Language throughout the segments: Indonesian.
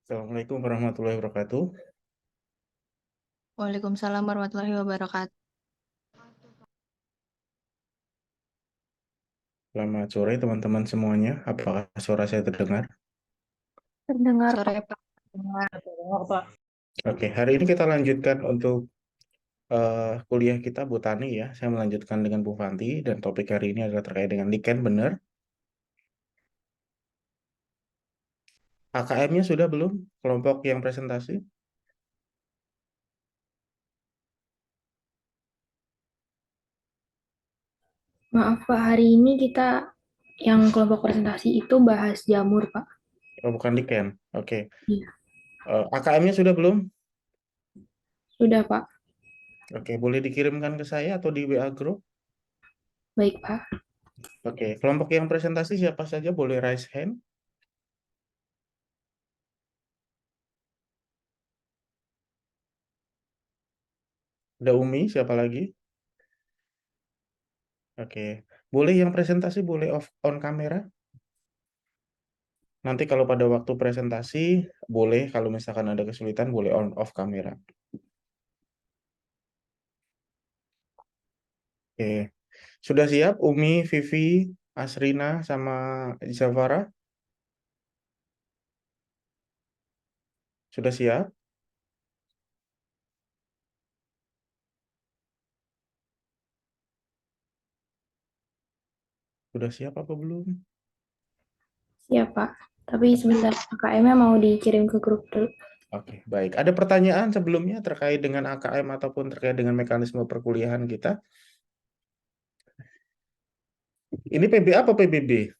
Assalamualaikum warahmatullahi wabarakatuh. Waalaikumsalam warahmatullahi wabarakatuh. Selamat sore teman-teman semuanya. Apakah suara saya terdengar? Terdengar, Pak. Sore Pak. Oke, hari ini kita lanjutkan untuk kuliah kita Botani ya. Saya melanjutkan dengan Bu Fanti dan topik hari ini adalah terkait dengan lichen, benar? AKM-nya sudah belum? Kelompok yang presentasi? Maaf, Pak. Hari ini kita yang kelompok presentasi itu bahas jamur, Pak. Oh, bukan lichen. Oke. Iya. AKM-nya sudah belum? Sudah, Pak. Oke, boleh dikirimkan ke saya atau di WA Group? Baik, Pak. Oke, kelompok yang presentasi siapa saja boleh raise hand? Ada Umi, siapa lagi? Oke, boleh yang presentasi boleh off on kamera? Nanti kalau pada waktu presentasi, boleh kalau misalkan ada kesulitan, boleh on off kamera. Oke, sudah siap Umi, Vivi, Asrina, sama Zafara? Sudah siap? Sudah siap apa belum? Siap, Pak. Tapi sebentar, AKM-nya mau dikirim ke grup dulu. Oke, baik. Ada pertanyaan sebelumnya terkait dengan AKM ataupun terkait dengan mekanisme perkuliahan kita? Ini PBA apa PBB?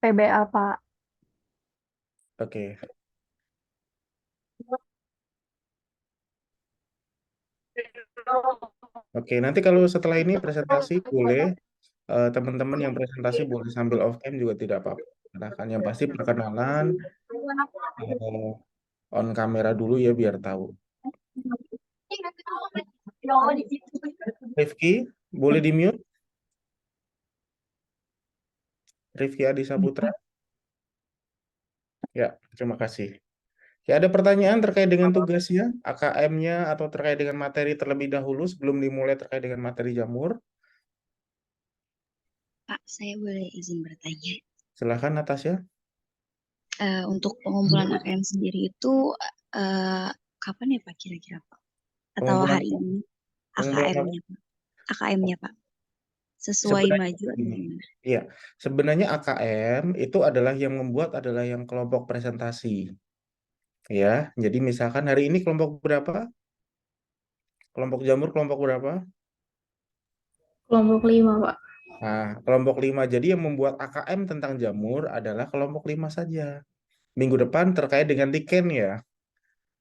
PBA, Pak. Oke. Oke, nanti kalau setelah ini presentasi boleh teman-teman yang presentasi boleh sambil off cam juga tidak apa-apa. Nah, kan yang pasti perkenalan on kamera dulu ya biar tahu. Rifki, boleh di mute? Rifki Adi Saputra. Ya, terima kasih. Ya, ada pertanyaan terkait dengan tugasnya, AKM-nya, atau terkait dengan materi terlebih dahulu sebelum dimulai terkait dengan materi jamur? Pak, saya boleh izin bertanya. Silahkan, Natasha. Untuk pengumpulan AKM sendiri itu kapan ya Pak kira-kira Pak? Atau Pengumpulan hari ini pengumpulan apa? AKM-nya Pak? AKM-nya Pak. Sesuai Sebenarnya maju atau ini. gimana? Iya, sebenarnya AKM itu adalah yang membuat adalah yang kelompok presentasi. Ya, jadi misalkan hari ini kelompok berapa? Kelompok jamur kelompok berapa? Kelompok 5, Pak. Nah, kelompok 5. Jadi yang membuat AKM tentang jamur adalah kelompok 5 saja. Minggu depan terkait dengan lichen ya.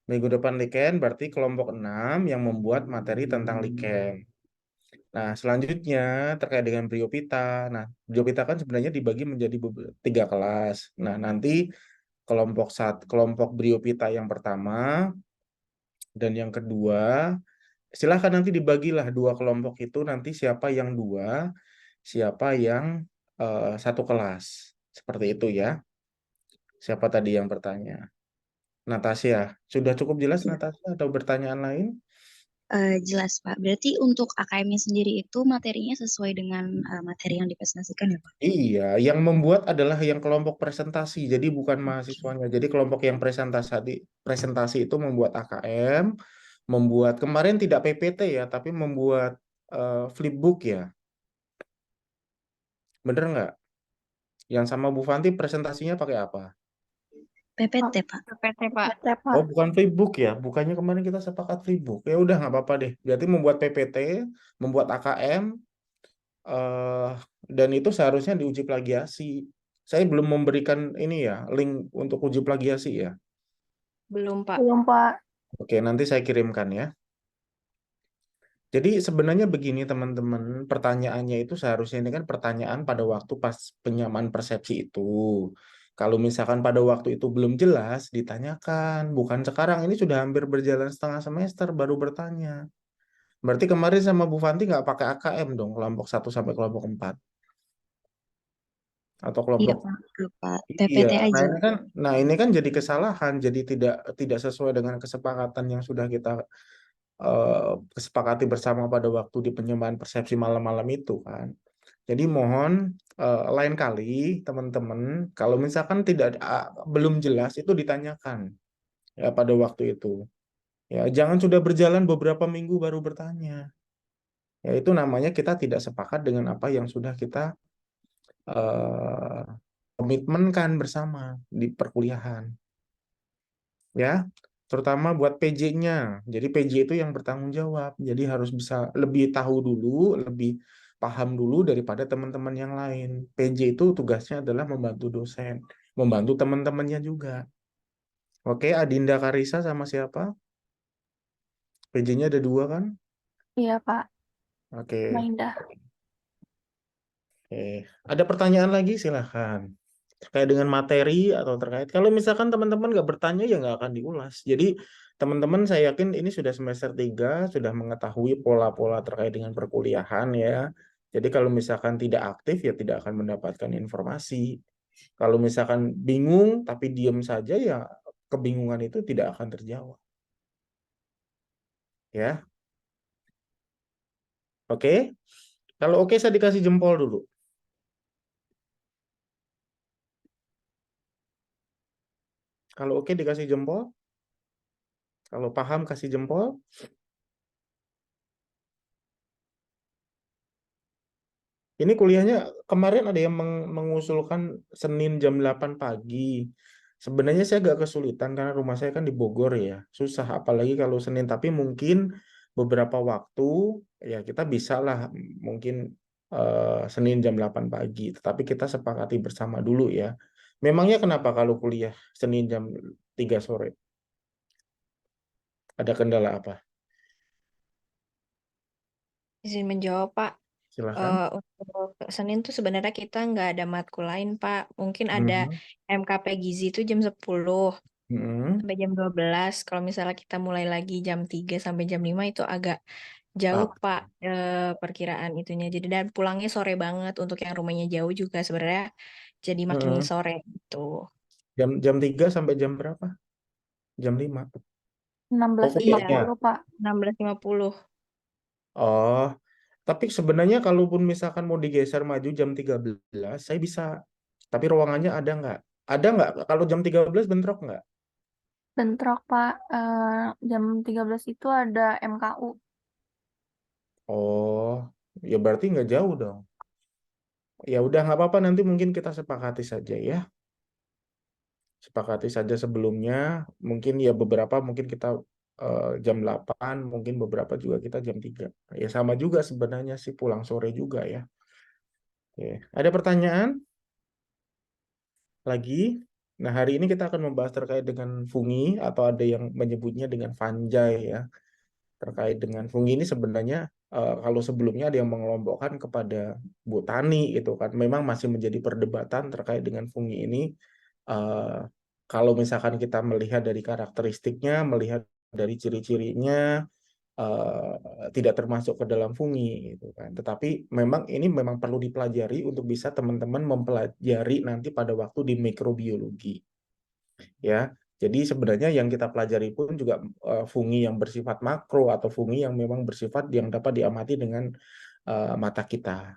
Minggu depan lichen berarti kelompok 6 yang membuat materi tentang lichen. Nah, selanjutnya terkait dengan Bryophyta. Nah, Bryophyta kan sebenarnya dibagi menjadi 3 kelas. Nah, nanti kelompok Bryophyta yang pertama dan yang kedua, silahkan nanti dibagilah 2 kelompok itu nanti siapa yang 2, siapa yang 1 kelas. Seperti itu ya. Siapa tadi yang bertanya? Natasha. Sudah cukup jelas Natasha atau pertanyaan lain? Jelas Pak. Berarti untuk AKM-nya sendiri itu materinya sesuai dengan materi yang dipresentasikan ya Pak? Iya, yang membuat adalah yang kelompok presentasi, jadi bukan mahasiswanya. Jadi kelompok yang presentasi itu membuat AKM, membuat kemarin tidak PPT ya, tapi membuat flipbook ya. Bener nggak? Yang sama Bu Fanti presentasinya pakai apa? PPT Pak. PPT Pak. Oh, bukan flipbook ya? Bukannya kemarin kita sepakat flipbook. Ya udah nggak apa-apa deh. Berarti membuat PPT, membuat AKM, eh, dan itu seharusnya diuji plagiasi. Saya belum memberikan ini ya, link untuk uji plagiasi ya. Belum Pak. Belum, Pak. Oke, nanti saya kirimkan ya. Jadi sebenarnya begini teman-teman, pertanyaannya itu seharusnya ini kan pertanyaan pada waktu pas penyamaan persepsi itu. Kalau misalkan pada waktu itu belum jelas, ditanyakan. Bukan sekarang, ini sudah hampir berjalan setengah semester baru bertanya. Berarti kemarin sama Bu Fanti nggak pakai AKM dong, kelompok 1 sampai kelompok 4. atau Iya kelompok. Pak, ke Pak. Iya, PPT nah aja. ini kan jadi kesalahan, jadi tidak sesuai dengan kesepakatan yang sudah kita kesepakati bersama pada waktu di penyembahan persepsi malam-malam itu kan. Jadi mohon lain kali teman-teman kalau misalkan belum jelas itu ditanyakan ya pada waktu itu. Ya, jangan sudah berjalan beberapa minggu baru bertanya. Ya, itu namanya kita tidak sepakat dengan apa yang sudah kita eh, komitmenkan bersama di perkuliahan. Ya, terutama buat PJ-nya. Jadi PJ itu yang bertanggung jawab. Jadi harus bisa lebih tahu dulu, lebih paham dulu daripada teman-teman yang lain. PJ itu tugasnya adalah membantu dosen, membantu teman-temannya juga. Oke, Adinda Karisa sama siapa? PJ-nya ada 2 kan? Iya, Pak. Mbak Oke. Indah. Oke. Ada pertanyaan lagi silahkan. Terkait dengan materi atau terkait kalau misalkan teman-teman nggak bertanya ya nggak akan diulas. Jadi teman-teman saya yakin ini sudah semester 3 sudah mengetahui pola-pola terkait dengan perkuliahan ya. Jadi kalau misalkan tidak aktif ya tidak akan mendapatkan informasi. Kalau misalkan bingung tapi diam saja ya kebingungan itu tidak akan terjawab. Ya. Oke. Kalau oke saya dikasih jempol dulu. Kalau oke dikasih jempol. Kalau paham kasih jempol. Ini kuliahnya kemarin ada yang mengusulkan Senin jam 8 pagi. Sebenarnya saya agak kesulitan karena rumah saya kan di Bogor ya. Susah apalagi kalau Senin, tapi mungkin beberapa waktu ya kita bisa lah mungkin Senin jam 8 pagi. Tetapi kita sepakati bersama dulu ya. Memangnya kenapa kalau kuliah Senin jam 3 sore? Ada kendala apa? Izin menjawab, Pak. Silahkan. Untuk Senin tuh sebenarnya kita nggak ada matkul lain, Pak. Mungkin ada Mhm. MKP Gizi itu jam 10 Mhm. sampai jam 12. Kalau misalnya kita mulai lagi jam 3 sampai jam 5 itu agak jauh, Ah, Pak, perkiraan itunya. Jadi dan pulangnya sore banget untuk yang rumahnya jauh juga sebenarnya jadi makin mhm. sore gitu. Jam jam 3 sampai jam berapa? Jam 5. Oh, Iya, kuliahnya. 16.50, Pak. 16.50. Oh, tapi sebenarnya kalaupun misalkan mau digeser maju jam 13, saya bisa. Tapi ruangannya ada nggak? Ada nggak? Kalau jam 13 bentrok nggak? Bentrok, Pak. Jam 13 itu ada MKU. Oh, ya berarti nggak jauh dong. Ya udah nggak apa-apa, nanti mungkin kita sepakati saja ya. Sepakati saja sebelumnya. Mungkin ya beberapa mungkin kita jam 8, mungkin beberapa juga kita jam 3. Ya sama juga sebenarnya sih pulang sore juga ya. Oke. Ada pertanyaan lagi? Nah, hari ini kita akan membahas terkait dengan fungi atau ada yang menyebutnya dengan fungi ya. Terkait dengan fungi ini sebenarnya kalau sebelumnya ada yang mengelompokkan kepada botani gitu kan. Memang masih menjadi perdebatan terkait dengan fungi ini. Eh, Kalau misalkan kita melihat dari karakteristiknya, melihat dari ciri-cirinya, tidak termasuk ke dalam fungi gitu kan. Tetapi memang ini memang perlu dipelajari untuk bisa teman-teman mempelajari nanti pada waktu di mikrobiologi ya. Jadi sebenarnya yang kita pelajari pun juga fungi yang bersifat makro atau fungi yang memang bersifat yang dapat diamati dengan mata kita.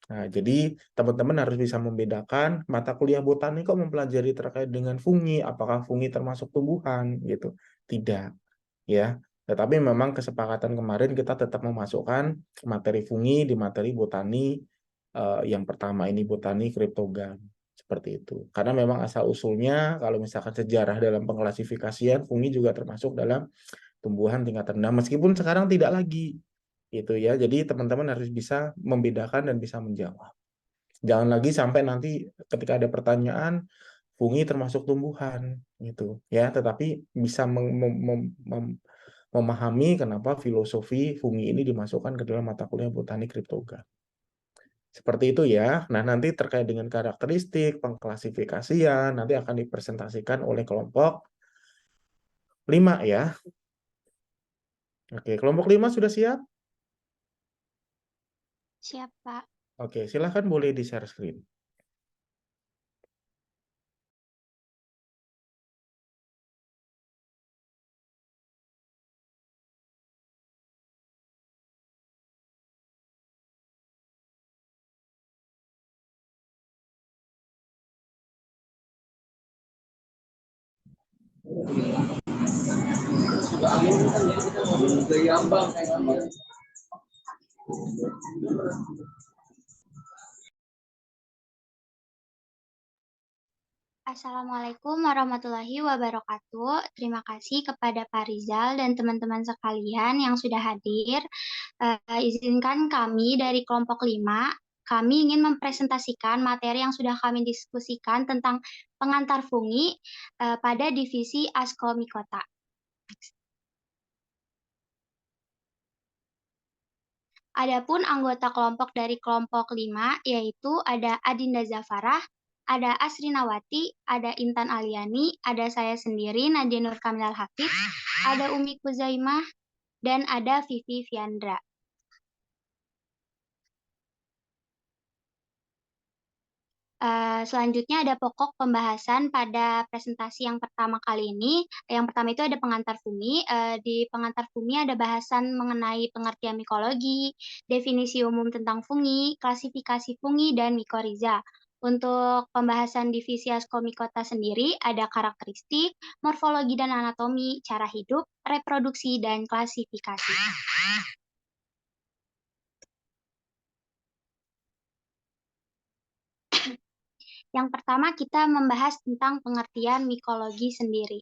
Nah, jadi teman-teman harus bisa membedakan mata kuliah botani kok mempelajari terkait dengan fungi, apakah fungi termasuk tumbuhan gitu. Tidak ya. Tetapi memang kesepakatan kemarin kita tetap memasukkan materi fungi di materi botani yang pertama ini botani kriptogram seperti itu. Karena memang asal usulnya kalau misalkan sejarah dalam pengklasifikasian fungi juga termasuk dalam tumbuhan tingkat rendah meskipun sekarang tidak lagi gitu ya. Jadi teman-teman harus bisa membedakan dan bisa menjawab. Jangan lagi sampai nanti ketika ada pertanyaan fungi termasuk tumbuhan gitu ya, tetapi bisa memahami kenapa filosofi fungi ini dimasukkan ke dalam mata kuliah botani kriptoga. Seperti itu ya. Nah, nanti terkait dengan karakteristik, pengklasifikasian, nanti akan dipresentasikan oleh kelompok 5 ya. Oke, kelompok 5 sudah siap? Siap, Pak. Oke, silahkan boleh di-share screen. Assalamualaikum warahmatullahi wabarakatuh. Terima kasih kepada Pak Rizal dan teman-teman sekalian yang sudah hadir. Izinkan kami dari kelompok 5, kami ingin mempresentasikan materi yang sudah kami diskusikan tentang pengantar fungi pada divisi Askomikota. Adapun anggota kelompok dari kelompok 5 yaitu ada Adinda Zafarah, ada Asrinawati, ada Intan Aliani, ada saya sendiri Nadia Nur Kamilal Hafiz, ada Umi Kuzaimah, dan ada Vivi Fiandra. Selanjutnya ada pokok pembahasan pada presentasi yang pertama kali ini. Yang pertama itu ada pengantar fungi. Di pengantar fungi ada bahasan mengenai pengertian mikologi, definisi umum tentang fungi, klasifikasi fungi, dan mikoriza. Untuk pembahasan divisi Askomikota sendiri ada karakteristik, morfologi dan anatomi, cara hidup, reproduksi, dan klasifikasi. Yang pertama kita membahas tentang pengertian mikologi sendiri.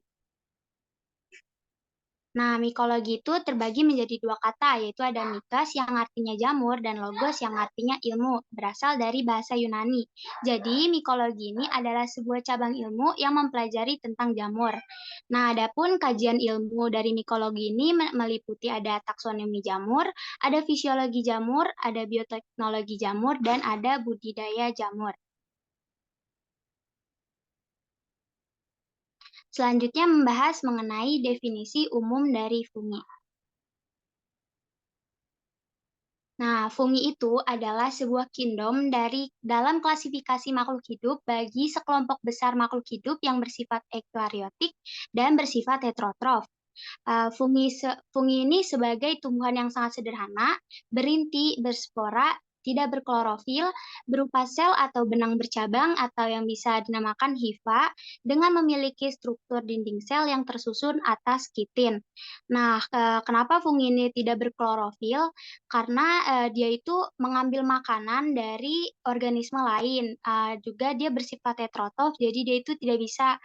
Nah, mikologi itu terbagi menjadi dua kata, yaitu ada mitos yang artinya jamur dan logos yang artinya ilmu, berasal dari bahasa Yunani. Jadi, mikologi ini adalah sebuah cabang ilmu yang mempelajari tentang jamur. Nah, adapun kajian ilmu dari mikologi ini meliputi ada taksonomi jamur, ada fisiologi jamur, ada bioteknologi jamur, dan ada budidaya jamur. Selanjutnya membahas mengenai definisi umum dari fungi. Nah, fungi itu adalah sebuah kingdom dari dalam klasifikasi makhluk hidup bagi sekelompok besar makhluk hidup yang bersifat eukariotik dan bersifat heterotrof. Fungi ini sebagai tumbuhan yang sangat sederhana, berinti, berspora, tidak berklorofil, berupa sel atau benang bercabang atau yang bisa dinamakan hifa, dengan memiliki struktur dinding sel yang tersusun atas kitin. Nah, kenapa fungi ini tidak berklorofil? Karena dia itu mengambil makanan dari organisme lain. Juga dia bersifat heterotrof, jadi dia itu tidak bisa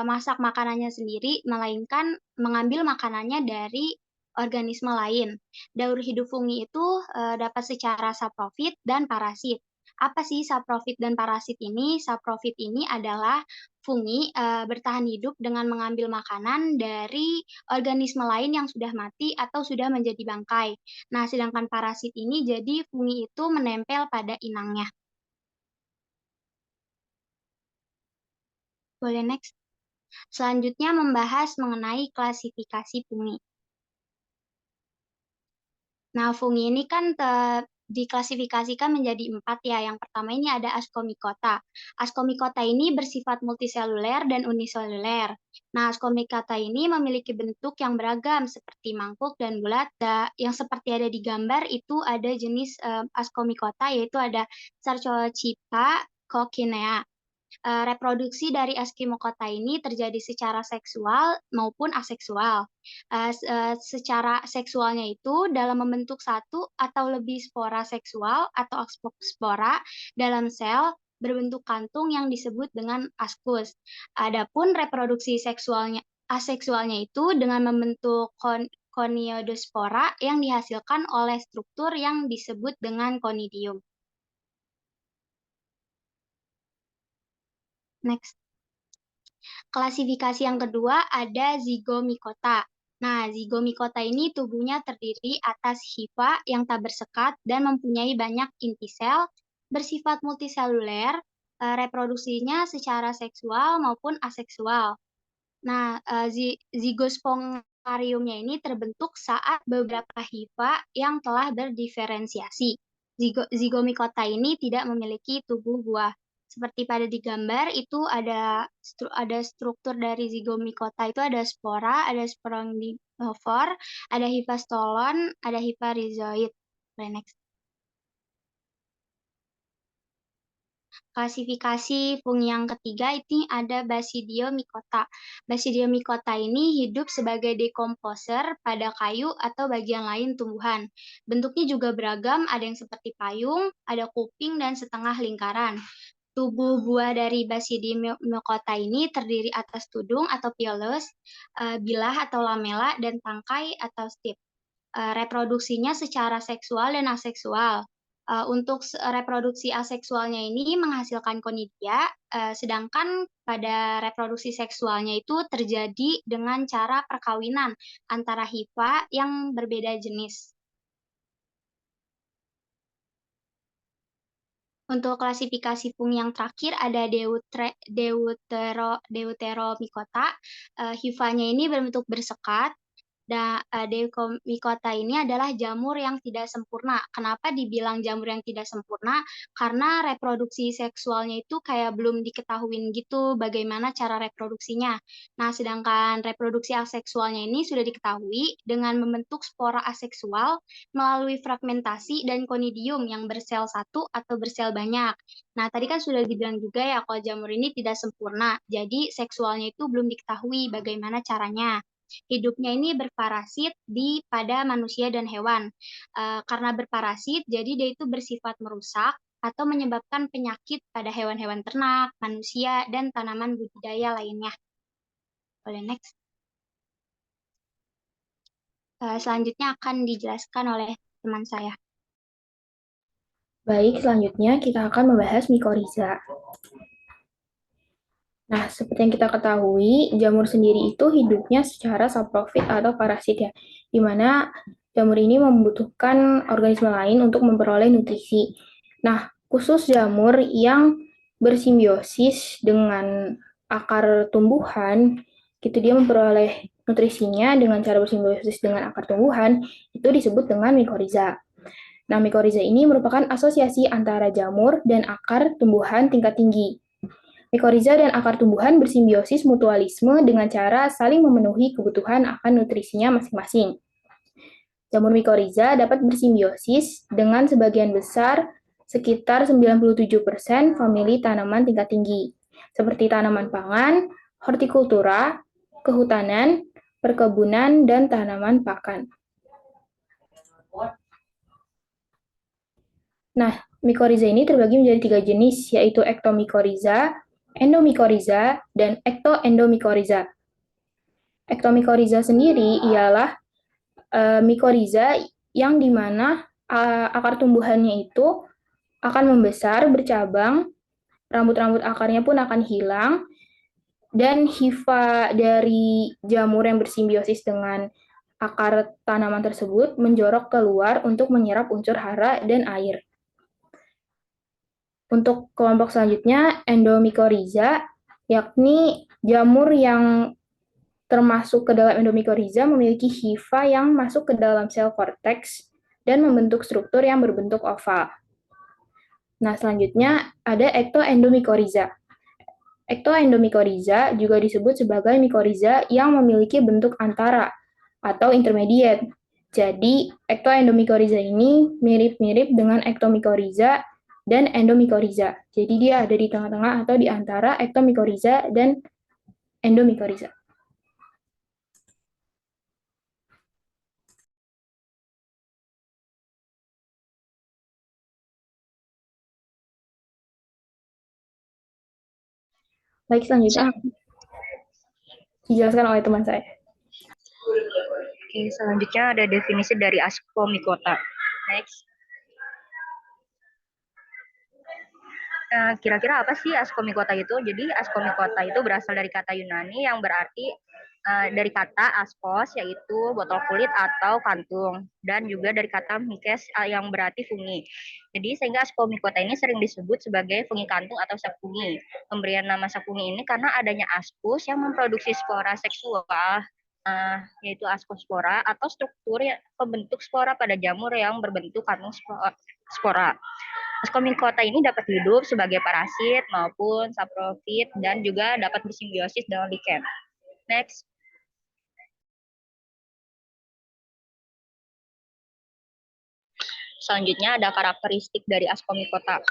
masak makanannya sendiri, melainkan mengambil makanannya dari organisme lain. Daur hidup fungi itu dapat secara saprofit dan parasit. Apa sih saprofit dan parasit ini? Saprofit ini adalah fungi bertahan hidup dengan mengambil makanan dari organisme lain yang sudah mati atau sudah menjadi bangkai. Nah, sedangkan parasit ini jadi fungi itu menempel pada inangnya. Boleh next? Selanjutnya membahas mengenai klasifikasi fungi. Nah, fungi ini kan diklasifikasikan menjadi 4 ya. Yang pertama ini ada Ascomycota. Ascomycota ini bersifat multiseluler dan uniseluler. Nah, Ascomycota ini memiliki bentuk yang beragam seperti mangkuk dan bulat. Yang seperti ada di gambar itu ada jenis Ascomycota yaitu ada Sarcochipa coccinea. Reproduksi dari Eskimokota ini terjadi secara seksual maupun aseksual. Secara seksualnya itu dalam membentuk satu atau lebih spora seksual atau spora dalam sel berbentuk kantung yang disebut dengan askus. Adapun reproduksi seksualnya aseksualnya itu dengan membentuk coniodospora yang dihasilkan oleh struktur yang disebut dengan conidium. Next. Klasifikasi yang kedua ada zigomikota. Nah, zigomikota ini tubuhnya terdiri atas hifa yang tak bersekat dan mempunyai banyak inti sel, bersifat multiseluler, reproduksinya secara seksual maupun aseksual. Nah, zigospongariumnya ini terbentuk saat beberapa hifa yang telah berdiferensiasi. Zigomikota ini tidak memiliki tubuh buah. Seperti pada di gambar itu ada struktur dari zigomikota itu ada spora, ada sporangiofor, ada hifa stolon, ada hifa rhizoid. Next. Klasifikasi fungi yang ketiga ini ada Basidiomycota. Basidiomycota ini hidup sebagai dekomposer pada kayu atau bagian lain tumbuhan. Bentuknya juga beragam, ada yang seperti payung, ada kuping, dan setengah lingkaran. Tubuh buah dari Basidiomycota ini terdiri atas tudung atau piolos, bilah atau lamela, dan tangkai atau stip. Reproduksinya secara seksual dan aseksual. Untuk reproduksi aseksualnya ini menghasilkan konidia, sedangkan pada reproduksi seksualnya itu terjadi dengan cara perkawinan antara hifa yang berbeda jenis. Untuk klasifikasi fungi yang terakhir ada Deuteromycota. Hifanya ini berbentuk bersekat. Deuteromycota ini adalah jamur yang tidak sempurna. Kenapa dibilang jamur yang tidak sempurna? Karena reproduksi seksualnya itu kayak belum diketahui gitu bagaimana cara reproduksinya. Nah, sedangkan reproduksi aseksualnya ini sudah diketahui dengan membentuk spora aseksual melalui fragmentasi dan konidium yang bersel satu atau bersel banyak. Nah, tadi kan sudah dibilang juga ya kalau jamur ini tidak sempurna. Jadi, seksualnya itu belum diketahui bagaimana caranya. Hidupnya ini berparasit pada manusia dan hewan. Karena berparasit, jadi dia itu bersifat merusak atau menyebabkan penyakit pada hewan-hewan ternak, manusia, dan tanaman budidaya lainnya. Boleh next. Selanjutnya akan dijelaskan oleh teman saya. Baik, selanjutnya kita akan membahas mikoriza. Nah, seperti yang kita ketahui, jamur sendiri itu hidupnya secara saprofit atau parasit ya, di mana jamur ini membutuhkan organisme lain untuk memperoleh nutrisi. Nah, khusus jamur yang bersimbiosis dengan akar tumbuhan, gitu dia memperoleh nutrisinya dengan cara bersimbiosis dengan akar tumbuhan, itu disebut dengan mikoriza. Nah, mikoriza ini merupakan asosiasi antara jamur dan akar tumbuhan tingkat tinggi. Mikoriza dan akar tumbuhan bersimbiosis mutualisme dengan cara saling memenuhi kebutuhan akan nutrisinya masing-masing. Jamur mikoriza dapat bersimbiosis dengan sebagian besar sekitar 97% famili tanaman tingkat tinggi, seperti tanaman pangan, hortikultura, kehutanan, perkebunan, dan tanaman pakan. Nah, mikoriza ini terbagi menjadi 3 jenis, yaitu ektomikoriza, endomikoriza, dan ektoendomikoriza. Ektomikoriza sendiri ialah mikoriza yang dimana akar tumbuhannya itu akan membesar, bercabang, rambut-rambut akarnya pun akan hilang, dan hifa dari jamur yang bersimbiosis dengan akar tanaman tersebut menjorok keluar untuk menyerap unsur hara dan air. Untuk kelompok selanjutnya, endomikoriza, yakni jamur yang termasuk ke dalam endomikoriza memiliki hifa yang masuk ke dalam sel korteks dan membentuk struktur yang berbentuk oval. Nah, selanjutnya ada ektoendomikoriza. Ektoendomikoriza juga disebut sebagai mikoriza yang memiliki bentuk antara atau intermediate. Jadi, ektoendomikoriza ini mirip-mirip dengan ektomikoriza dan endomikoriza. Jadi dia ada di tengah-tengah atau di antara ektomikoriza dan endomikoriza. Baik, selanjutnya dijelaskan oleh teman saya. Oke, selanjutnya ada definisi dari Ascomycota. Next. Kira-kira apa sih Ascomycota itu? Jadi Ascomycota itu berasal dari kata Yunani yang berarti dari kata askos, yaitu botol kulit atau kantung, dan juga dari kata mikes yang berarti fungi. Jadi sehingga Ascomycota ini sering disebut sebagai fungi kantung atau safungi. Pemberian nama safungi ini karena adanya askus yang memproduksi spora seksual, yaitu askospora atau struktur pembentuk spora pada jamur yang berbentuk kantung spora. Ascomycota ini dapat hidup sebagai parasit maupun saprofit dan juga dapat bersimbiosis dengan lichen. Next. Selanjutnya ada karakteristik dari Ascomycota.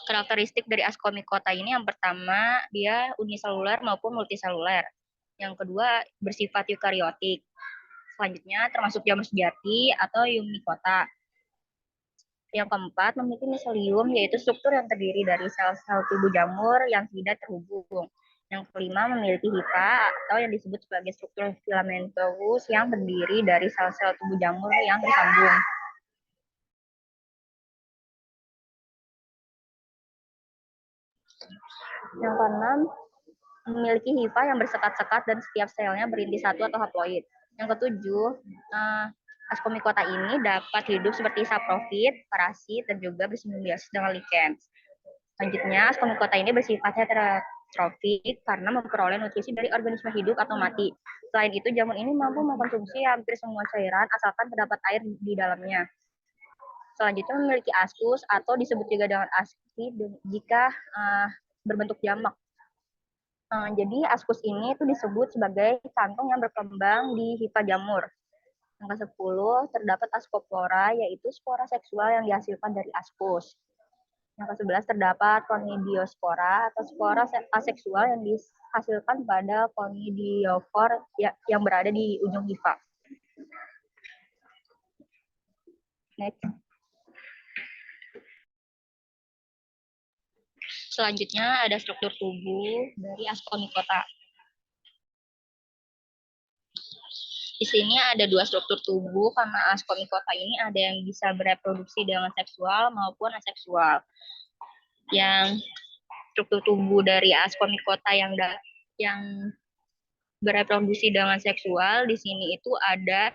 Karakteristik dari askomikota ini yang pertama, dia uniseluler maupun multiseluler. Yang kedua, bersifat eukariotik. Selanjutnya, termasuk jamur sejati atau eumikota. Yang keempat, memiliki miselium, yaitu struktur yang terdiri dari sel-sel tubuh jamur yang tidak terhubung. Yang kelima, memiliki hifa atau yang disebut sebagai struktur filamentosus yang terdiri dari sel-sel tubuh jamur yang tersambung. Yang keenam, memiliki hifa yang bersekat-sekat dan setiap selnya berinti satu atau haploid. Yang ketujuh, askomikota ini dapat hidup seperti saprofit, parasit, dan juga bersimbiosis dengan lichens. Selanjutnya, askomikota ini bersifat heterotrofik karena memperoleh nutrisi dari organisme hidup atau mati. Selain itu, jamur ini mampu mengkonsumsi hampir semua cairan asalkan terdapat air di dalamnya. Selanjutnya, memiliki askus atau disebut juga dengan aski jika berbentuk jamak. Jadi askus ini itu disebut sebagai kantong yang berkembang di hifa jamur. Yang ke-10 terdapat askopora, yaitu spora seksual yang dihasilkan dari askus. Yang ke-11 terdapat conidiospora atau spora aseksual yang dihasilkan pada conidiofor yang berada di ujung hifa. Next. Selanjutnya ada struktur tubuh dari askomikota. Di sini ada dua struktur tubuh karena askomikota ini ada yang bisa bereproduksi dengan seksual maupun aseksual. Yang struktur tubuh dari askomikota yang bereproduksi dengan seksual di sini itu ada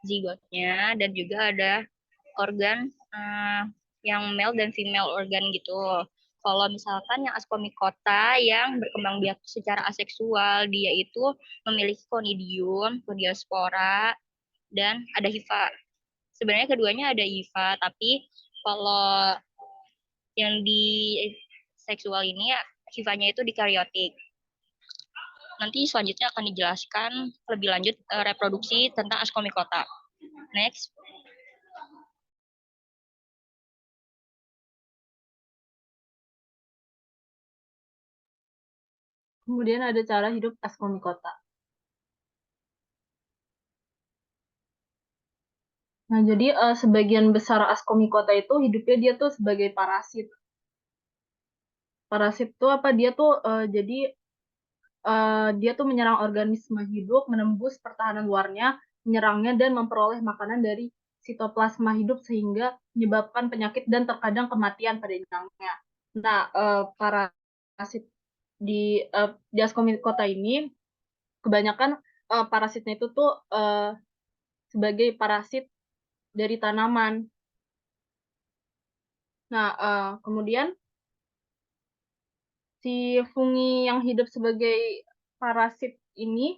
zigotnya dan juga ada organ yang male dan female organ gitu. Kalau misalkan yang askomikota yang berkembang biak secara aseksual, dia itu memiliki conidium, conidiospora, dan ada hifa. Sebenarnya keduanya ada hifa, tapi kalau yang di seksual ini hifanya itu dikaryotik. Nanti selanjutnya akan dijelaskan lebih lanjut reproduksi tentang askomikota. Next. Kemudian ada cara hidup askomikota. Nah, jadi sebagian besar askomikota itu hidupnya dia tuh sebagai parasit. Parasit itu apa? Dia tuh dia tuh menyerang organisme hidup, menembus pertahanan luarnya, menyerangnya dan memperoleh makanan dari sitoplasma hidup sehingga menyebabkan penyakit dan terkadang kematian pada inangnya. Nah, parasit di askomikota ini kebanyakan parasitnya itu tuh sebagai parasit dari tanaman. Nah, kemudian si fungi yang hidup sebagai parasit ini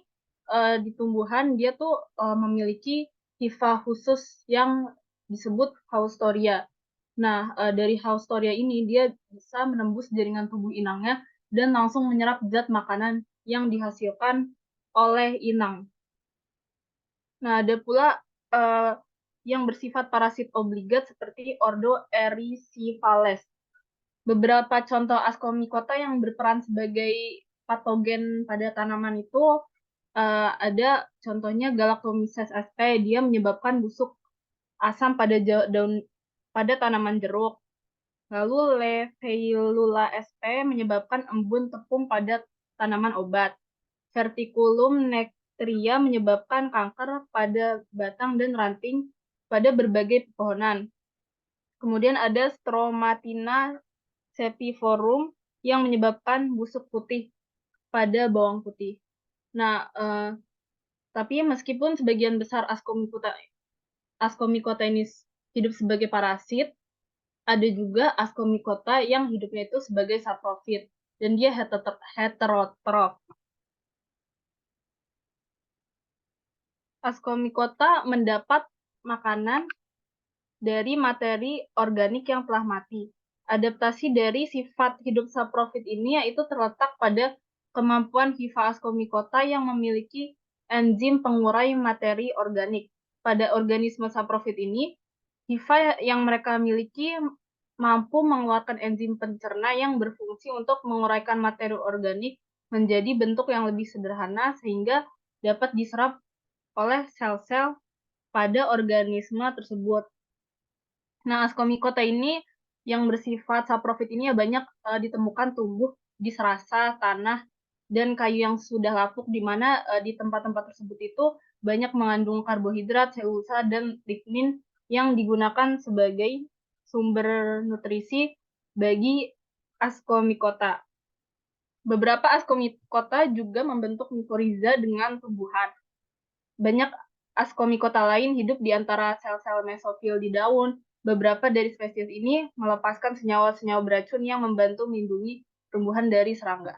di tumbuhan dia tuh memiliki hifa khusus yang disebut Haustoria. Nah, dari Haustoria ini dia bisa menembus jaringan tubuh inangnya dan langsung menyerap zat makanan yang dihasilkan oleh inang. Nah, ada pula yang bersifat parasit obligat seperti Ordo Erysiphales. Beberapa contoh askomikota yang berperan sebagai patogen pada tanaman itu ada contohnya Galactomyces sp, dia menyebabkan busuk asam pada daun pada tanaman jeruk. Lalu Leveillula sp menyebabkan embun tepung pada tanaman obat. Verticulum nectria menyebabkan kanker pada batang dan ranting pada berbagai pepohonan. Kemudian ada Stromatina sepiforum yang menyebabkan busuk putih pada bawang putih. Nah, tapi meskipun sebagian besar askomikota ini hidup sebagai parasit, ada juga askomikota yang hidupnya itu sebagai saprofit dan dia heterotrof. Askomikota mendapat makanan dari materi organik yang telah mati. Adaptasi dari sifat hidup saprofit ini yaitu terletak pada kemampuan hifa askomikota yang memiliki enzim pengurai materi organik. Pada organisme saprofit ini, hifa yang mereka miliki mampu mengeluarkan enzim pencerna yang berfungsi untuk menguraikan materi organik menjadi bentuk yang lebih sederhana sehingga dapat diserap oleh sel-sel pada organisme tersebut. Nah, ascomycota ini yang bersifat saprofit ini ya banyak ditemukan tumbuh di serasa, tanah, dan kayu yang sudah lapuk, di mana di tempat-tempat tersebut itu banyak mengandung karbohidrat, selulosa, dan lignin yang digunakan sebagai sumber nutrisi bagi ascomycota. Beberapa ascomycota juga membentuk microrhiza dengan tumbuhan. Banyak ascomycota lain hidup di antara sel-sel mesofil di daun. Beberapa dari spesies ini melepaskan senyawa-senyawa beracun yang membantu melindungi tumbuhan dari serangga.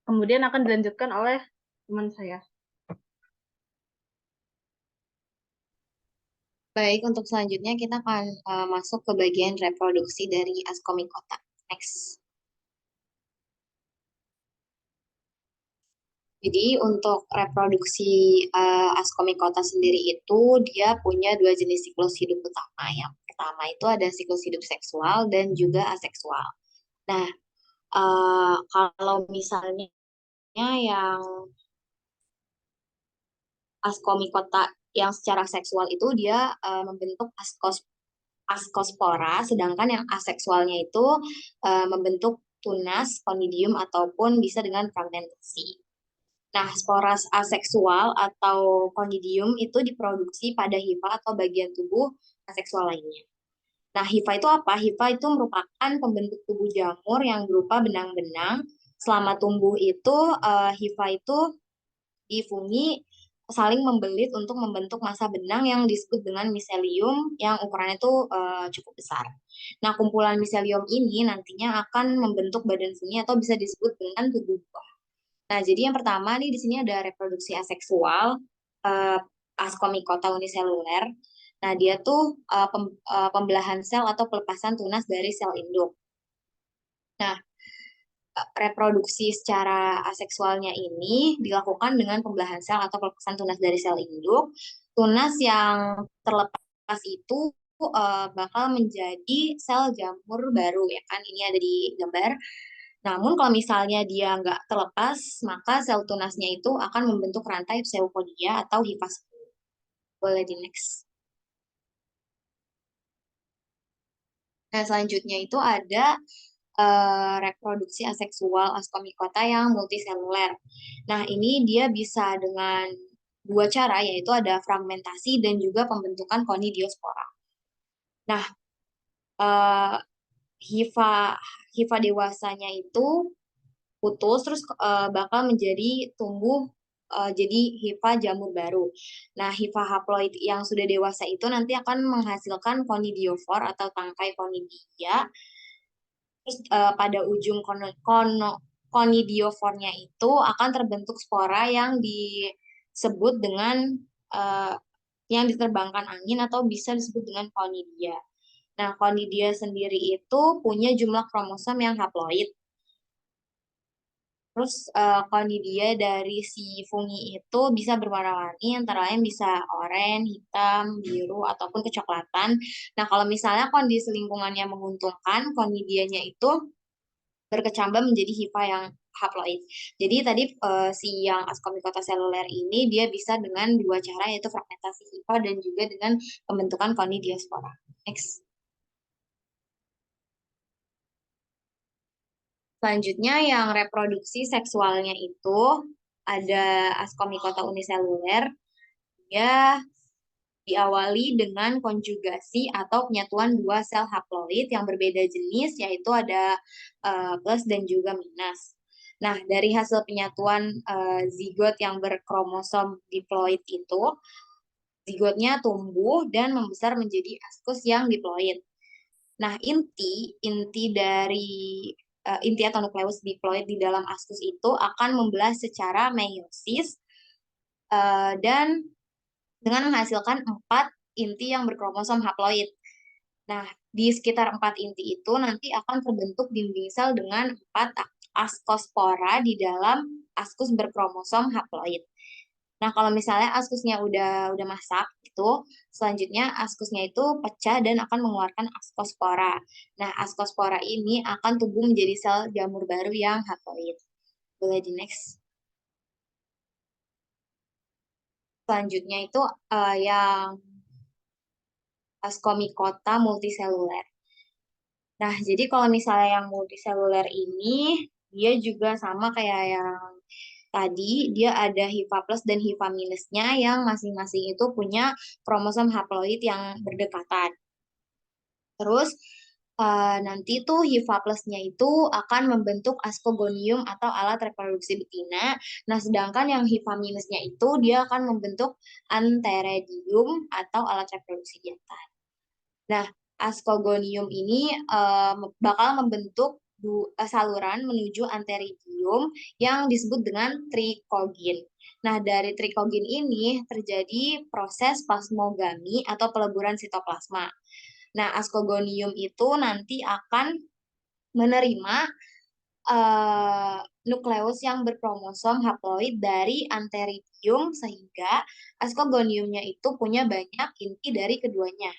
Kemudian akan dilanjutkan oleh teman saya. Baik, untuk selanjutnya kita akan masuk ke bagian reproduksi dari ascomycota. Next. Jadi untuk reproduksi ascomycota sendiri itu dia punya dua jenis siklus hidup utama. Yang pertama itu ada siklus hidup seksual dan juga aseksual. Nah, kalau misalnya yang ascomycota yang secara seksual itu dia membentuk askospora, sedangkan yang aseksualnya itu membentuk tunas, konidium, ataupun bisa dengan fragmentasi. Nah, spora aseksual atau konidium itu diproduksi pada hifa atau bagian tubuh aseksual lainnya. Nah, hifa itu apa? Hifa itu merupakan pembentuk tubuh jamur yang berupa benang-benang. Selama tumbuh itu, hifa itu di fungi saling membelit untuk membentuk massa benang yang disebut dengan miselium yang ukurannya itu cukup besar. Nah, kumpulan miselium ini nantinya akan membentuk badan fungi atau bisa disebut dengan tubuh buah. Nah, jadi yang pertama nih di sini ada reproduksi aseksual, ascomycota uniseluler. Nah, dia tuh pembelahan sel atau pelepasan tunas dari sel induk. Nah, reproduksi secara aseksualnya ini dilakukan dengan pembelahan sel atau pelepasan tunas dari sel induk. Tunas yang terlepas itu bakal menjadi sel jamur baru, ya kan? Ini ada di gambar. Namun kalau misalnya dia nggak terlepas, maka sel tunasnya itu akan membentuk rantai pseudopodia atau hifa. Boleh di next. Nah, selanjutnya itu ada reproduksi aseksual ascomycota yang multiseluler. Nah, ini dia bisa dengan dua cara, yaitu ada fragmentasi dan juga pembentukan konidiospora. Nah, hifa dewasanya itu putus terus bakal menjadi tumbuh jadi hifa jamur baru. Nah, hifa haploid yang sudah dewasa itu nanti akan menghasilkan konidiofor atau tangkai konidia. Terus pada ujung konidiofornya itu akan terbentuk spora yang disebut dengan yang diterbangkan angin atau bisa disebut dengan konidia. Nah, konidia sendiri itu punya jumlah kromosom yang haploid. Terus konidia dari si fungi itu bisa berwarna-warni, antara lain bisa oranye, hitam, biru, ataupun kecoklatan. Nah, kalau misalnya kondisi lingkungannya menguntungkan, konidianya itu berkecambah menjadi hifa yang haploid. Jadi tadi si yang ascomycota seluler ini dia bisa dengan dua cara, yaitu fragmentasi hifa dan juga dengan pembentukan konidiospora. Next. Selanjutnya yang reproduksi seksualnya itu ada ascomycota uniseluler. Dia diawali dengan konjugasi atau penyatuan dua sel haploid yang berbeda jenis, yaitu ada plus dan juga minus. Nah, dari hasil penyatuan zigot yang berkromosom diploid itu, zigotnya tumbuh dan membesar menjadi askus yang diploid. Nah, inti atau nukleus diploid di dalam askus itu akan membelah secara meiosis dan dengan menghasilkan 4 inti yang berkromosom haploid. Nah, di sekitar 4 inti itu nanti akan terbentuk dinding sel dengan 4 askospora di dalam askus berkromosom haploid. Nah, kalau misalnya askusnya udah masak itu, selanjutnya askusnya itu pecah dan akan mengeluarkan askospora. Nah, askospora ini akan tumbuh menjadi sel jamur baru yang haploid. Boleh di next. Selanjutnya itu yang ascomycota multiseluler. Nah, jadi kalau misalnya yang multiseluler ini, dia juga sama kayak yang tadi, dia ada HIFA plus dan HIFA minusnya yang masing-masing itu punya kromosom haploid yang berdekatan. Terus nanti tuh HIFA plusnya itu akan membentuk ascogonium atau alat reproduksi betina. Nah, sedangkan yang HIFA minusnya itu dia akan membentuk anteredium atau alat reproduksi jantan. Nah, ascogonium ini bakal membentuk saluran menuju anteridium yang disebut dengan trikogin. Nah, dari trikogin ini terjadi proses plasmogami atau peleburan sitoplasma. Nah, ascogonium itu nanti akan menerima nukleus yang berkromosom haploid dari anteridium sehingga ascogoniumnya itu punya banyak inti dari keduanya.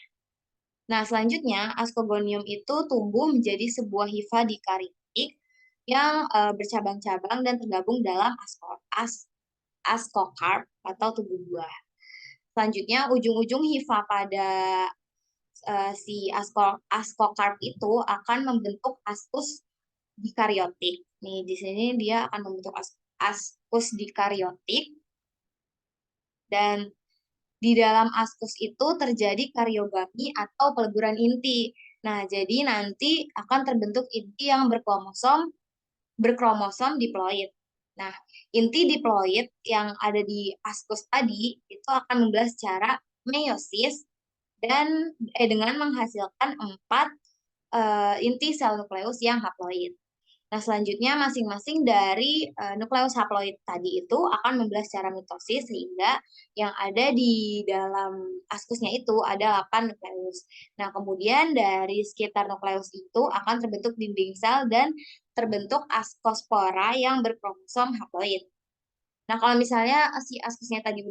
Nah, selanjutnya ascogonium itu tumbuh menjadi sebuah hifa dikaryotik yang bercabang-cabang dan tergabung dalam ascocarp atau tubuh buah. Selanjutnya, ujung-ujung hifa pada si ascocarp itu akan membentuk ascus dikaryotik. Nih, di sini dia akan membentuk ascus dikaryotik dan di dalam askus itu terjadi kariogami atau peleburan inti. Nah, jadi nanti akan terbentuk inti yang berkromosom diploid. Nah, inti diploid yang ada di askus tadi itu akan membelah secara meiosis dan dengan menghasilkan 4 inti sel nukleus yang haploid. Nah, selanjutnya masing-masing dari nukleus haploid tadi itu akan membelah secara mitosis sehingga yang ada di dalam askusnya itu ada 8 nukleus. Nah, kemudian dari sekitar nukleus itu akan terbentuk dinding sel dan terbentuk askospora yang berkromosom haploid. Nah, kalau misalnya si askusnya tadi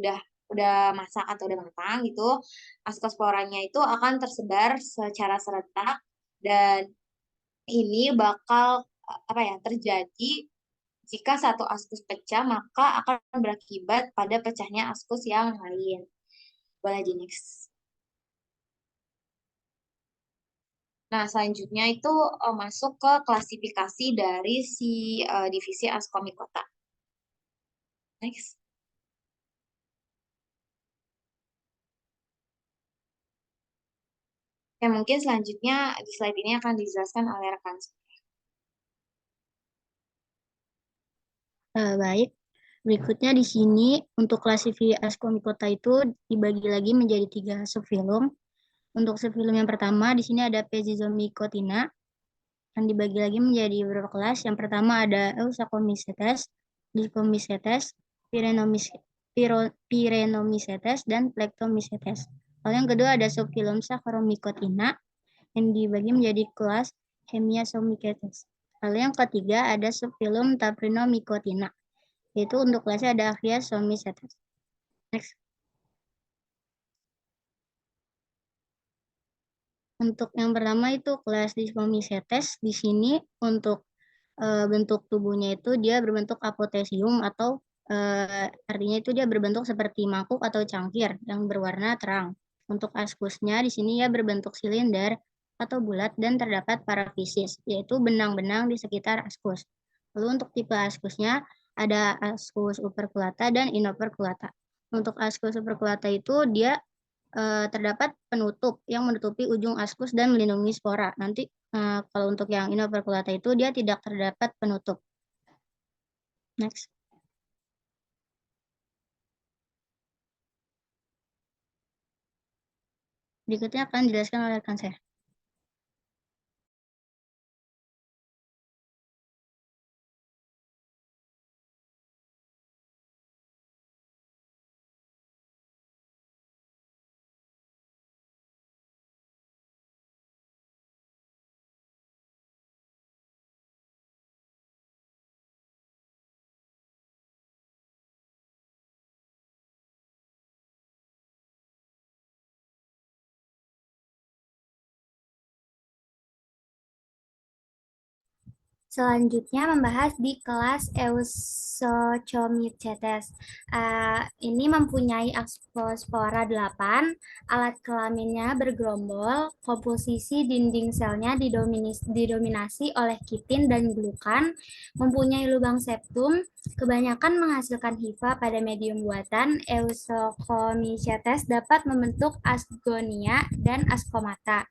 udah masak atau udah matang gitu, askosporanya itu akan tersebar secara serentak dan ini bakal terjadi jika satu askus pecah maka akan berakibat pada pecahnya askus yang lain. Boleh di next. Nah, selanjutnya itu masuk ke klasifikasi dari si divisi Ascomycota. Next. Ya, mungkin selanjutnya di slide ini akan dijelaskan oleh rekan saya. Baik, berikutnya di sini untuk klasifikasi Ascomycota itu dibagi lagi menjadi 3 subfilum. Untuk subfilum yang pertama di sini ada Pezizomycotina yang dibagi lagi menjadi beberapa kelas. Yang pertama ada Eusacomycetes, Diplomycetes, Pyrenomycetes, dan Plectomycetes. Lalu yang kedua ada subfilum Saccharomycotina yang dibagi menjadi kelas Hemiasomycetes. Lalu yang ketiga ada subfilum Taprinomycotina, yaitu untuk kelasnya ada Achiasomycetes. Next. Untuk yang pertama itu kelas Diplomycetes. Di sini untuk bentuk tubuhnya itu dia berbentuk apotesium atau artinya itu dia berbentuk seperti mangkuk atau cangkir yang berwarna terang. Untuk askusnya di sini ya berbentuk silinder atau bulat dan terdapat parafisis, yaitu benang-benang di sekitar askus. Lalu untuk tipe askusnya ada askus upperculata dan inoperculata. Untuk askus upperculata itu dia terdapat penutup yang menutupi ujung askus dan melindungi spora. Nanti kalau untuk yang inoperculata itu dia tidak terdapat penutup. Next. Berikutnya akan dijelaskan oleh rekan saya. Selanjutnya membahas di kelas Eusocomycetes. Ini mempunyai ascospora 8, alat kelaminnya bergerombol, komposisi dinding selnya didominasi oleh kitin dan glukan, mempunyai lubang septum, kebanyakan menghasilkan hifa pada medium buatan. Eusocomycetes dapat membentuk asgonia dan ascomata.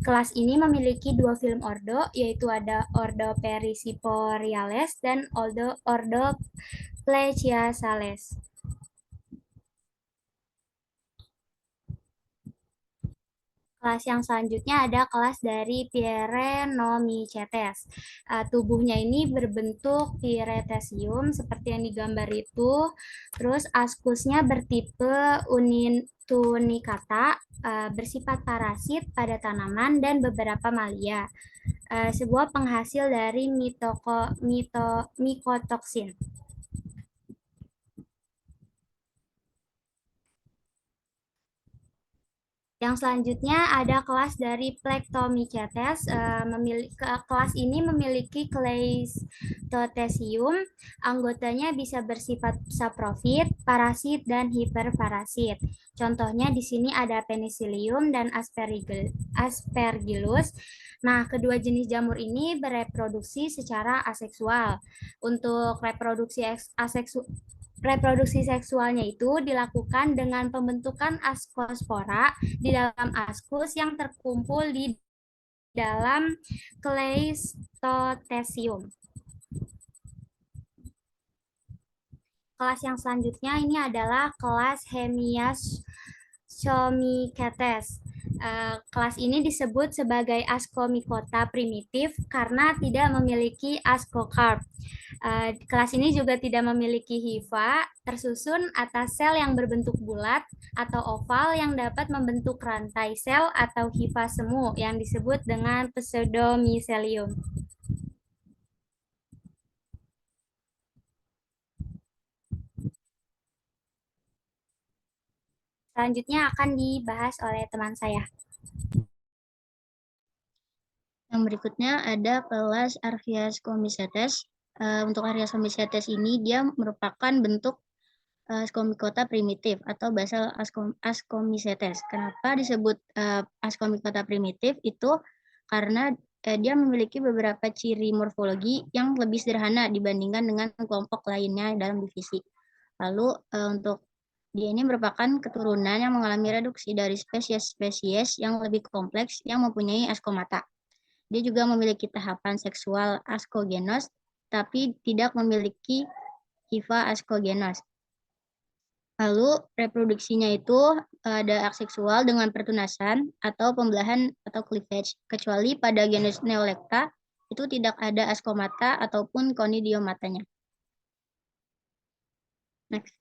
Kelas ini memiliki dua film ordo, yaitu ada Ordo Perissiporiales dan Ordo Plechiasales. Kelas yang selanjutnya ada kelas dari Pyrenomycetes. Tubuhnya ini berbentuk piretesium seperti yang digambar itu. Terus askusnya bertipe tunicata, bersifat parasit pada tanaman dan beberapa malia. Sebuah penghasil dari mikotoksin. Yang selanjutnya ada kelas dari Plectomycetes. Kelas ini memiliki Kleistotesium. Anggotanya bisa bersifat saprofit, parasit, dan hiperparasit. Contohnya di sini ada Penicillium dan Aspergillus. Nah, kedua jenis jamur ini bereproduksi secara aseksual. Untuk reproduksi seksualnya itu dilakukan dengan pembentukan askospora di dalam askus yang terkumpul di dalam Kleistotesium. Kelas yang selanjutnya ini adalah kelas Hemiascomycetes. Kelas ini disebut sebagai Ascomycota primitif karena tidak memiliki ascocarp. Kelas ini juga tidak memiliki hifa, tersusun atas sel yang berbentuk bulat atau oval yang dapat membentuk rantai sel atau hifa semu yang disebut dengan pseudomycelium. Selanjutnya akan dibahas oleh teman saya. Yang berikutnya ada kelas Archiascomycetes. Untuk Archiascomycetes ini dia merupakan bentuk Ascomycota primitif atau basal Ascomycetes. Kenapa disebut Ascomycota primitif? Itu karena dia memiliki beberapa ciri morfologi yang lebih sederhana dibandingkan dengan kelompok lainnya dalam divisi. Lalu untuk dia ini merupakan keturunan yang mengalami reduksi dari spesies-spesies yang lebih kompleks yang mempunyai askomata. Dia juga memiliki tahapan seksual askogenos, tapi tidak memiliki hifa askogenos. Lalu reproduksinya itu ada aseksual dengan pertunasan atau pembelahan atau cleavage, kecuali pada genus Neolecta itu tidak ada askomata ataupun conidiomatanya. Next.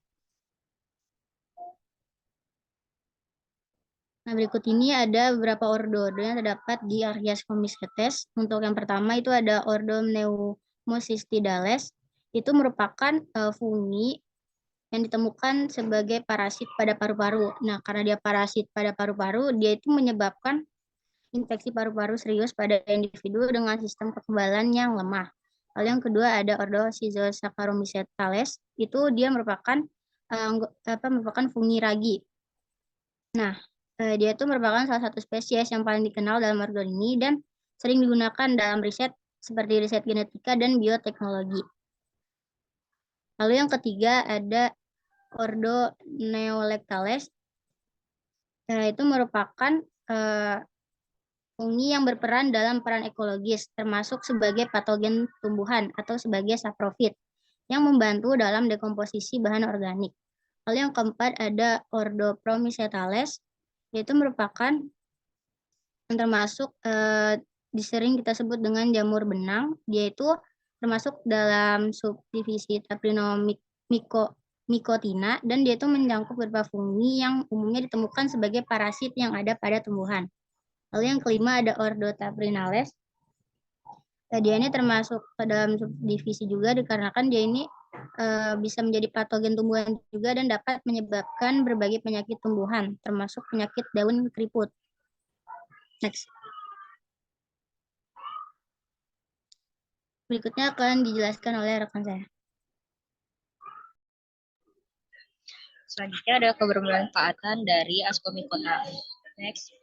Nah, berikut ini ada beberapa ordo-ordo yang terdapat di Archiascomycetes. Untuk yang pertama itu ada ordo Pneumocystidales. Itu merupakan fungi yang ditemukan sebagai parasit pada paru-paru. Nah, karena dia parasit pada paru-paru, dia itu menyebabkan infeksi paru-paru serius pada individu dengan sistem kekebalan yang lemah. Lalu yang kedua ada ordo Schizosaccharomycetales. Itu dia merupakan fungi ragi. Nah, dia itu merupakan salah satu spesies yang paling dikenal dalam ordo ini dan sering digunakan dalam riset seperti riset genetika dan bioteknologi. Lalu yang ketiga ada ordo Neolectales. Itu merupakan fungi yang berperan dalam peran ekologis, termasuk sebagai patogen tumbuhan atau sebagai saprofit yang membantu dalam dekomposisi bahan organik. Lalu yang keempat ada ordo Promycetales, yaitu merupakan yang termasuk sering kita sebut dengan jamur benang, yaitu termasuk dalam subdivisi Taprinomycotina, dan dia itu mencakup beberapa fungi yang umumnya ditemukan sebagai parasit yang ada pada tumbuhan. Lalu yang kelima ada ordo Taprinales. Dia ini termasuk ke dalam subdivisi juga dikarenakan dia ini bisa menjadi patogen tumbuhan juga dan dapat menyebabkan berbagai penyakit tumbuhan, termasuk penyakit daun keriput. Next. Berikutnya akan dijelaskan oleh rekan saya. Selanjutnya ada kebermanfaatan dari askomikota. Next.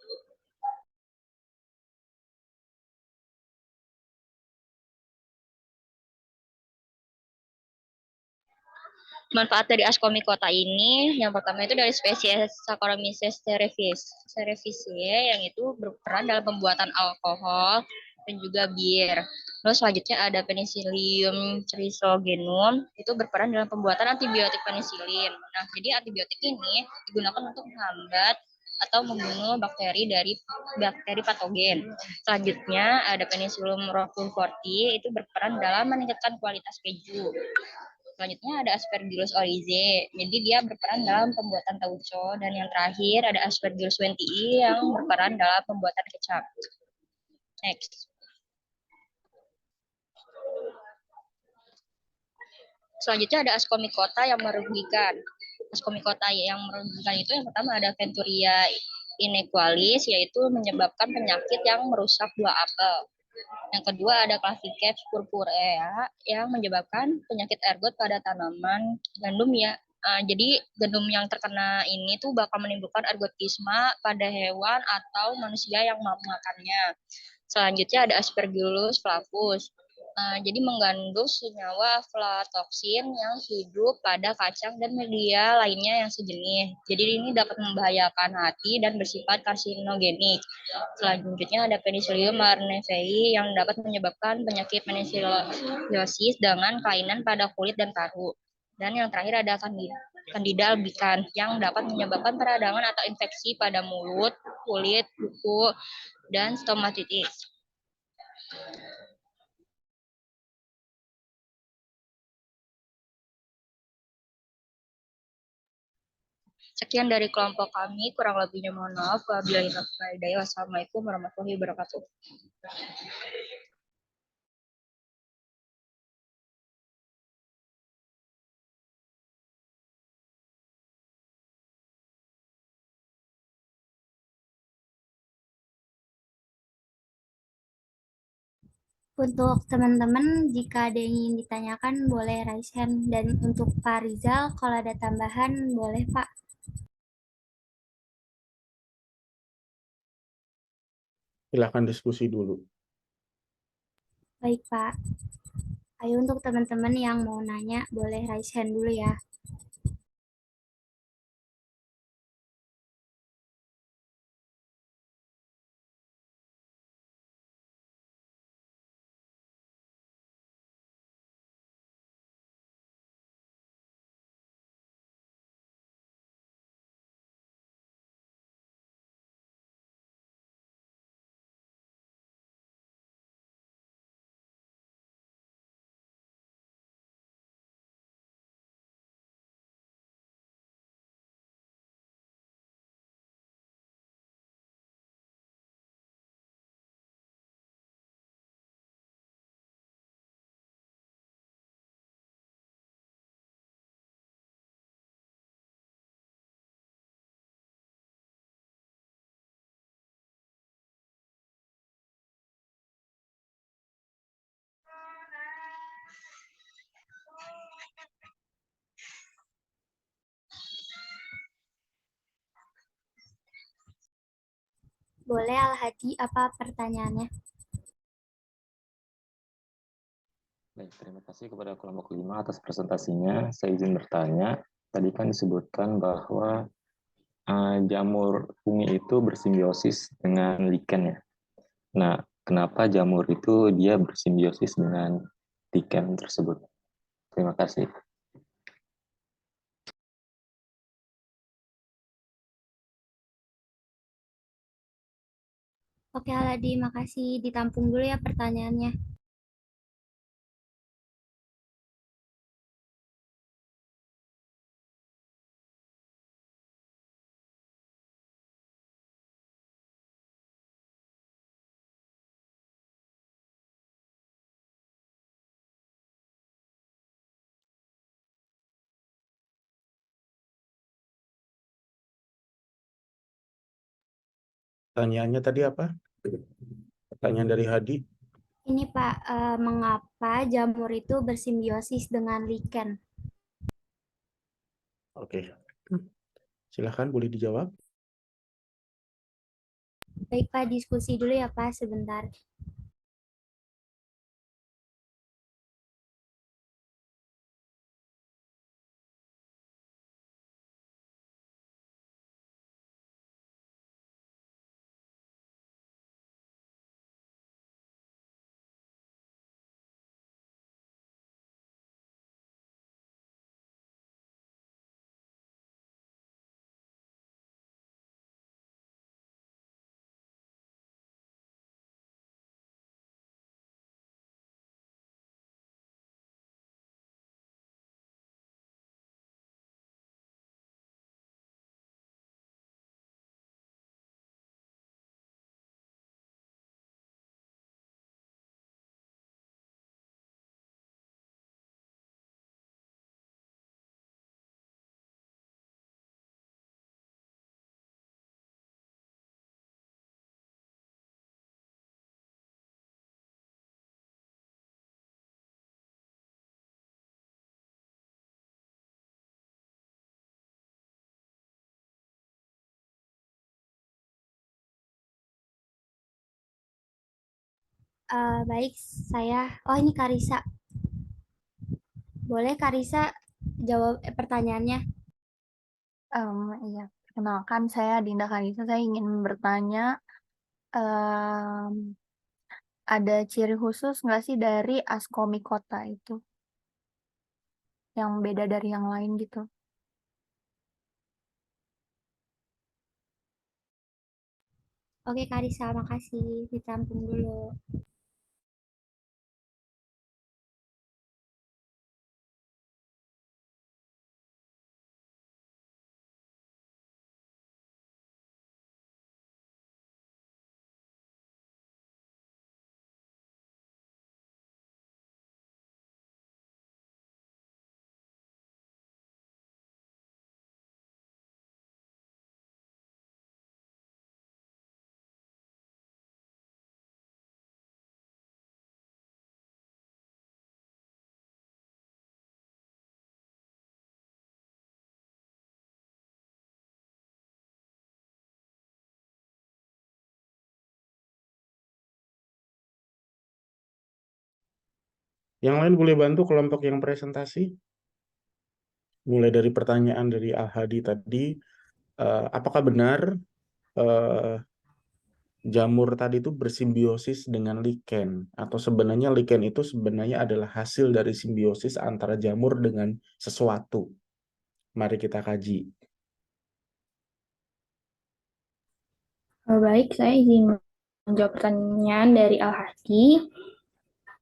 Manfaat dari askomikota ini, yang pertama itu dari spesies Saccharomyces cerevisiae yang itu berperan dalam pembuatan alkohol dan juga bir. Terus selanjutnya ada Penicillium chrysogenum, itu berperan dalam pembuatan antibiotik penisilin. Nah, jadi antibiotik ini digunakan untuk menghambat atau membunuh bakteri dari bakteri patogen. Selanjutnya ada Penicillium roqueforti, itu berperan dalam meningkatkan kualitas keju. Selanjutnya ada Aspergillus oryzae. Jadi dia berperan dalam pembuatan tauco, dan yang terakhir ada Aspergillus wentii yang berperan dalam pembuatan kecap. Next. Selanjutnya ada askomikota yang merugikan. Askomikota yang merugikan itu yang pertama ada Venturia inequalis, yaitu menyebabkan penyakit yang merusak buah apel. Yang kedua ada Claviceps purpurea yang menyebabkan penyakit ergot pada tanaman gandum ya. Jadi gandum yang terkena ini tuh bakal menimbulkan ergotisme pada hewan atau manusia yang makannya. Selanjutnya ada Aspergillus flavus. Jadi mengandung senyawa aflatoksin yang hidup pada kacang dan media lainnya yang sejenis. Jadi ini dapat membahayakan hati dan bersifat karsinogenik. Selanjutnya ada Penicillium marneferi yang dapat menyebabkan penyakit meniscelliosis dengan kelainan pada kulit dan paru. Dan yang terakhir ada Candida albicans yang dapat menyebabkan peradangan atau infeksi pada mulut, kulit, kuku, dan stomatitis. Sekian dari kelompok kami, kurang lebihnya mohon maaf. Wassalamualaikum warahmatullahi wabarakatuh. Untuk teman-teman, jika ada yang ingin ditanyakan, boleh raise hand. Dan untuk Pak Rizal, kalau ada tambahan, boleh Pak. Silakan diskusi dulu. Baik Pak. Ayo untuk teman-teman yang mau nanya, boleh raise hand dulu ya. Boleh Al-Hadi, apa pertanyaannya? Baik, terima kasih kepada kelompok 5 atas presentasinya. Saya izin bertanya, tadi kan disebutkan bahwa jamur fungi itu bersimbiosis dengan lichen ya. Nah, kenapa jamur itu dia bersimbiosis dengan lichen tersebut? Terima kasih. Oke Al-Hadi, makasih. Ditampung dulu ya pertanyaannya. Pertanyaannya tadi apa? Pertanyaan dari Hadi. Ini Pak, mengapa jamur itu bersimbiosis dengan lichen? Oke, silahkan boleh dijawab. Baik Pak, diskusi dulu ya Pak sebentar. Baik, oh ini Karisa. Boleh Karisa jawab pertanyaannya? Iya, perkenalkan saya Dinda Kanisa. Saya ingin bertanya, ada ciri khusus nggak sih dari ascomycota itu yang beda dari yang lain gitu? Oke Karisa, makasih. Ditampung dulu. Yang lain boleh bantu kelompok yang presentasi. Mulai dari pertanyaan dari Al-Hadi tadi, apakah benar eh, jamur tadi itu bersimbiosis dengan lichen? Atau sebenarnya lichen itu sebenarnya adalah hasil dari simbiosis antara jamur dengan sesuatu? Mari kita kaji. Baik, saya izin menjawab pertanyaan dari Al-Hadi.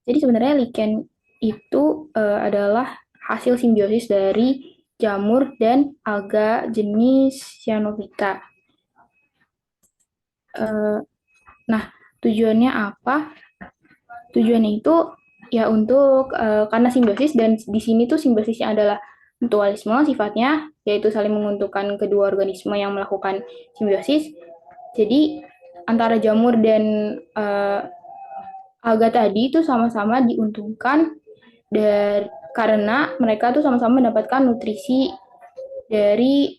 Jadi sebenarnya lichen itu adalah hasil simbiosis dari jamur dan alga jenis Cyanophyta. Nah, tujuannya apa? Tujuannya itu ya untuk karena simbiosis, dan di sini tuh simbiosisnya adalah mutualisme sifatnya, yaitu saling menguntungkan kedua organisme yang melakukan simbiosis. Jadi antara jamur dan alga tadi itu sama-sama diuntungkan karena mereka tuh sama-sama mendapatkan nutrisi dari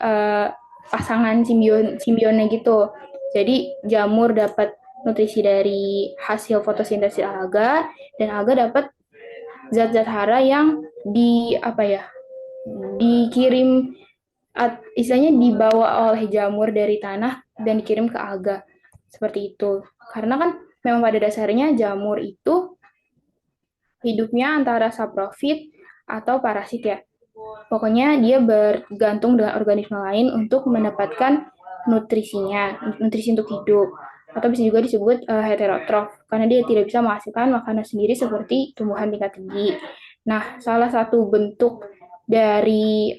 pasangan simbionnya gitu. Jadi jamur dapat nutrisi dari hasil fotosintesis alga, dan alga dapat zat-zat hara yang dikirim, istilahnya dibawa oleh jamur dari tanah dan dikirim ke alga. Seperti itu. Karena kan memang pada dasarnya jamur itu hidupnya antara saprofit atau parasit ya. Pokoknya dia bergantung dengan organisme lain untuk mendapatkan nutrisi untuk hidup. Atau bisa juga disebut heterotrof, karena dia tidak bisa menghasilkan makanan sendiri seperti tumbuhan tingkat tinggi. Nah, salah satu bentuk dari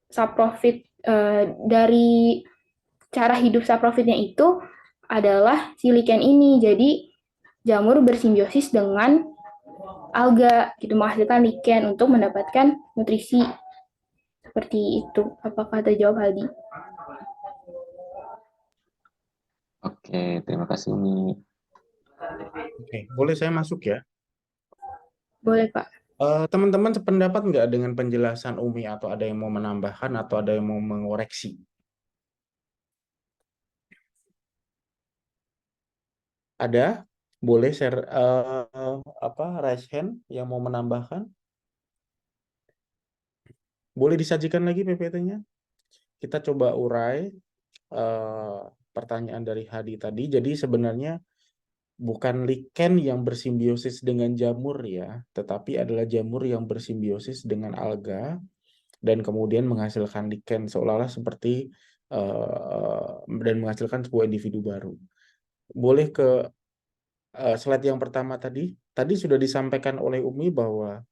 saprofit, dari cara hidup saprofitnya itu adalah si lichen ini. Jadi jamur bersimbiosis dengan alga gitu, menghasilkan lichen untuk mendapatkan nutrisi. Seperti itu. Apakah terjawab, Aldi? Oke, terima kasih Umi. Oke, boleh saya masuk ya? Boleh, Pak. Teman-teman sependapat nggak dengan penjelasan Umi atau ada yang mau menambahkan atau ada yang mau mengoreksi? Ada? Boleh share raise hand yang mau menambahkan? Boleh disajikan lagi PPT-nya? Kita coba urai pertanyaan dari Hadi tadi. Jadi sebenarnya bukan lichen yang bersimbiosis dengan jamur ya, tetapi adalah jamur yang bersimbiosis dengan alga dan kemudian menghasilkan lichen seolah-olah seperti dan menghasilkan sebuah individu baru. Boleh ke slide yang pertama tadi. Tadi sudah disampaikan oleh Umi bahwa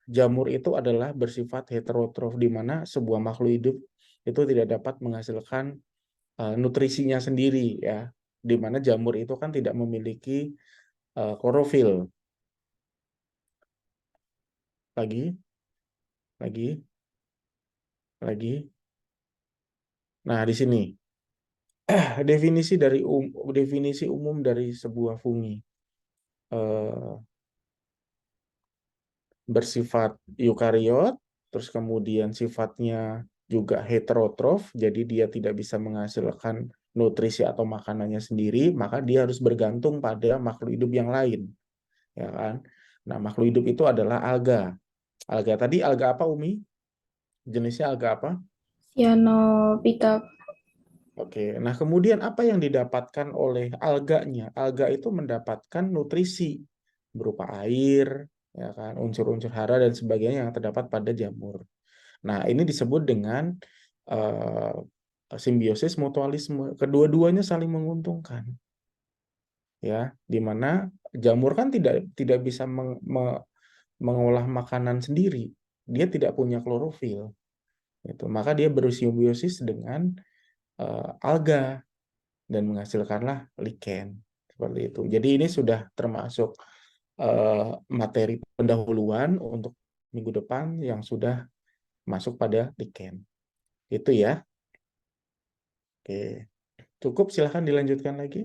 jamur itu adalah bersifat heterotrof, di mana sebuah makhluk hidup itu tidak dapat menghasilkan nutrisinya sendiri ya, di mana jamur itu kan tidak memiliki klorofil. Lagi. Nah, di sini definisi umum dari sebuah fungi. Bersifat eukariot, terus kemudian sifatnya juga heterotrof, jadi dia tidak bisa menghasilkan nutrisi atau makanannya sendiri, maka dia harus bergantung pada makhluk hidup yang lain, ya kan? Nah, makhluk hidup itu adalah alga. Alga tadi alga apa, Umi? Jenisnya alga apa? Cyanophyta. Oke, nah kemudian apa yang didapatkan oleh alganya? Alga itu mendapatkan nutrisi berupa air, ya kan, unsur-unsur hara dan sebagainya yang terdapat pada jamur. Nah, ini disebut dengan simbiosis mutualisme. Kedua-duanya saling menguntungkan, ya, di mana jamur kan tidak bisa mengolah makanan sendiri, dia tidak punya klorofil, itu maka dia bersimbiosis dengan alga dan menghasilkanlah lichen seperti itu. Jadi ini sudah termasuk materi pendahuluan untuk minggu depan yang sudah masuk pada lichen. Itu ya. Oke. Cukup, silahkan dilanjutkan lagi.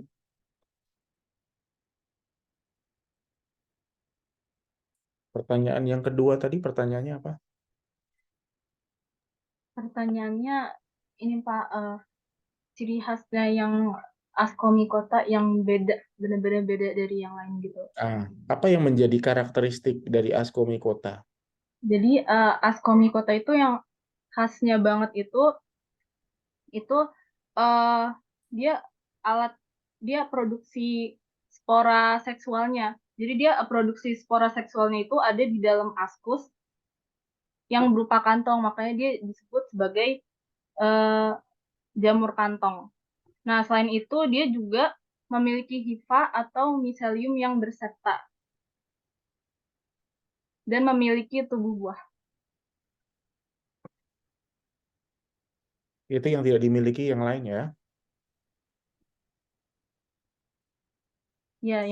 Pertanyaan yang kedua tadi, pertanyaannya apa? Pertanyaannya ini Pak, ciri khasnya yang ascomycota yang beda, benar-benar beda dari yang lain gitu. Apa yang menjadi karakteristik dari ascomycota? Jadi ascomycota itu yang khasnya banget itu uh, dia dia produksi spora seksualnya. Jadi dia produksi spora seksualnya itu ada di dalam askus yang berupa kantong, makanya dia disebut sebagai jamur kantong. Nah, selain itu dia juga memiliki hifa atau miselium yang bersepta dan memiliki tubuh buah. Itu yang tidak dimiliki yang lain ya. Ya,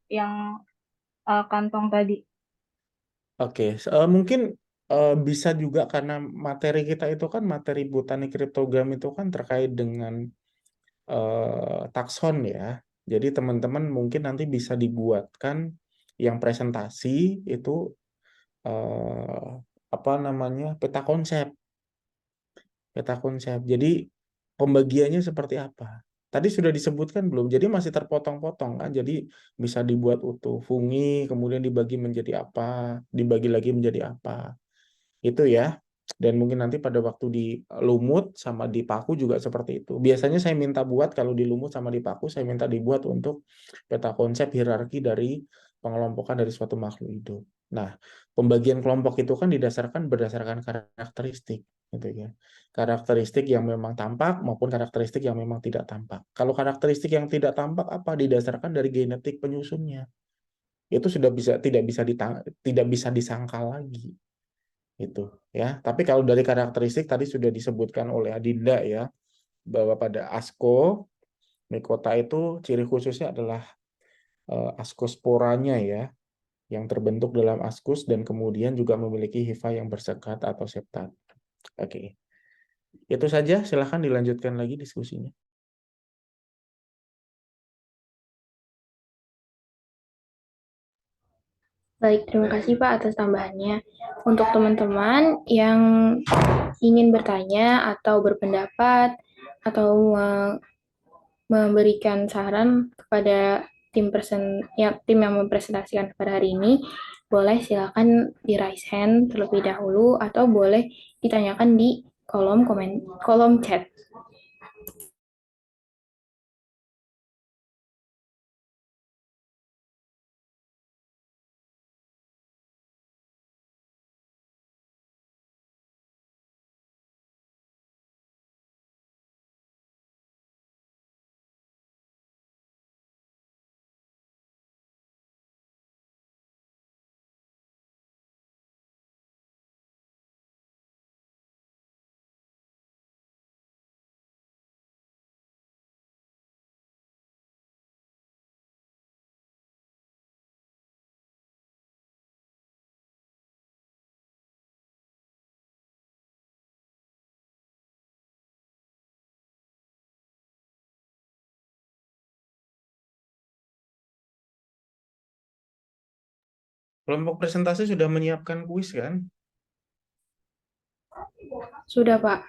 yang kantong tadi. Oke, mungkin bisa juga karena materi kita itu kan materi botanik kriptogram itu kan terkait dengan takson ya. Jadi teman-teman mungkin nanti bisa dibuatkan yang presentasi itu apa namanya, peta konsep. Jadi pembagiannya seperti apa? Tadi sudah disebutkan belum? Jadi masih terpotong-potong kan? Jadi bisa dibuat utuh fungi, kemudian dibagi menjadi apa, dibagi lagi menjadi apa. Itu ya. Dan mungkin nanti pada waktu di lumut sama di paku juga seperti itu. Biasanya saya minta buat kalau di lumut sama di paku, saya minta dibuat untuk peta konsep hierarki dari pengelompokan dari suatu makhluk hidup. Nah, pembagian kelompok itu kan berdasarkan karakteristik, gitu ya. Karakteristik yang memang tampak maupun karakteristik yang memang tidak tampak. Kalau karakteristik yang tidak tampak apa? Didasarkan dari genetik penyusunnya. Itu sudah tidak bisa disangkal lagi. Itu ya. Tapi kalau dari karakteristik tadi sudah disebutkan oleh Adinda ya, bahwa pada ascomycota itu ciri khususnya adalah ascosporanya ya, yang terbentuk dalam askus dan kemudian juga memiliki hifa yang bersekat atau septat. Oke. Itu saja, silahkan dilanjutkan lagi diskusinya. Baik, terima kasih Pak atas tambahannya. Untuk teman-teman yang ingin bertanya atau berpendapat atau memberikan saran kepada tim yang mempresentasikan pada hari ini, boleh silakan di raise hand terlebih dahulu atau boleh ditanyakan di kolom chat. Kelompok presentasi sudah menyiapkan kuis kan? Sudah Pak.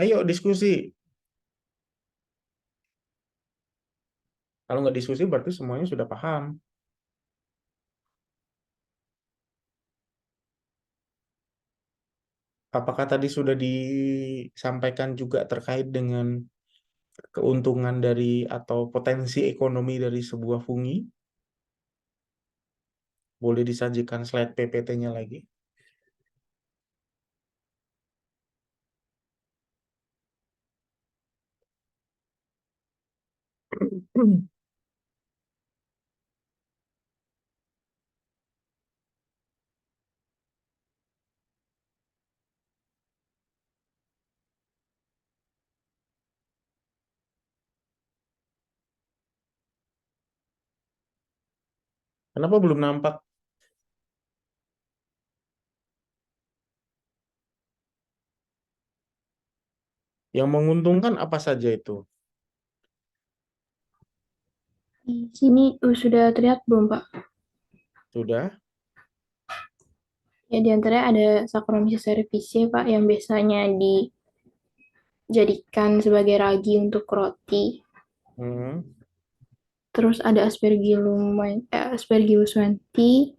Ayo diskusi. Kalau nggak diskusi berarti semuanya sudah paham. Apakah tadi sudah disampaikan juga terkait dengan keuntungan dari atau potensi ekonomi dari sebuah fungi? Boleh disajikan slide PPT-nya lagi. Kenapa belum nampak? Yang menguntungkan apa saja itu? Di sini sudah terlihat belum Pak? Sudah? Ya, di antaranya ada Saccharomyces cerevisiae Pak yang biasanya dijadikan sebagai ragi untuk roti. Terus ada Aspergillus manti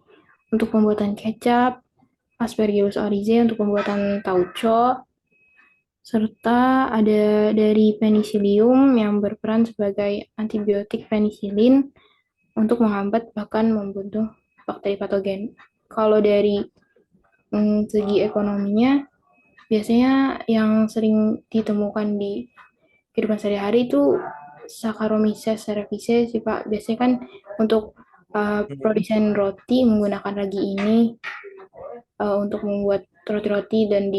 untuk pembuatan kecap, Aspergillus oryzae untuk pembuatan tauco, serta ada dari Penicillium yang berperan sebagai antibiotik penisilin untuk menghambat bahkan membunuh bakteri patogen. Kalau dari segi ekonominya, biasanya yang sering ditemukan di kehidupan sehari-hari itu Saccharomyces cerevisiae sih Pak. Biasanya kan untuk produsen roti menggunakan ragi ini untuk membuat roti-roti dan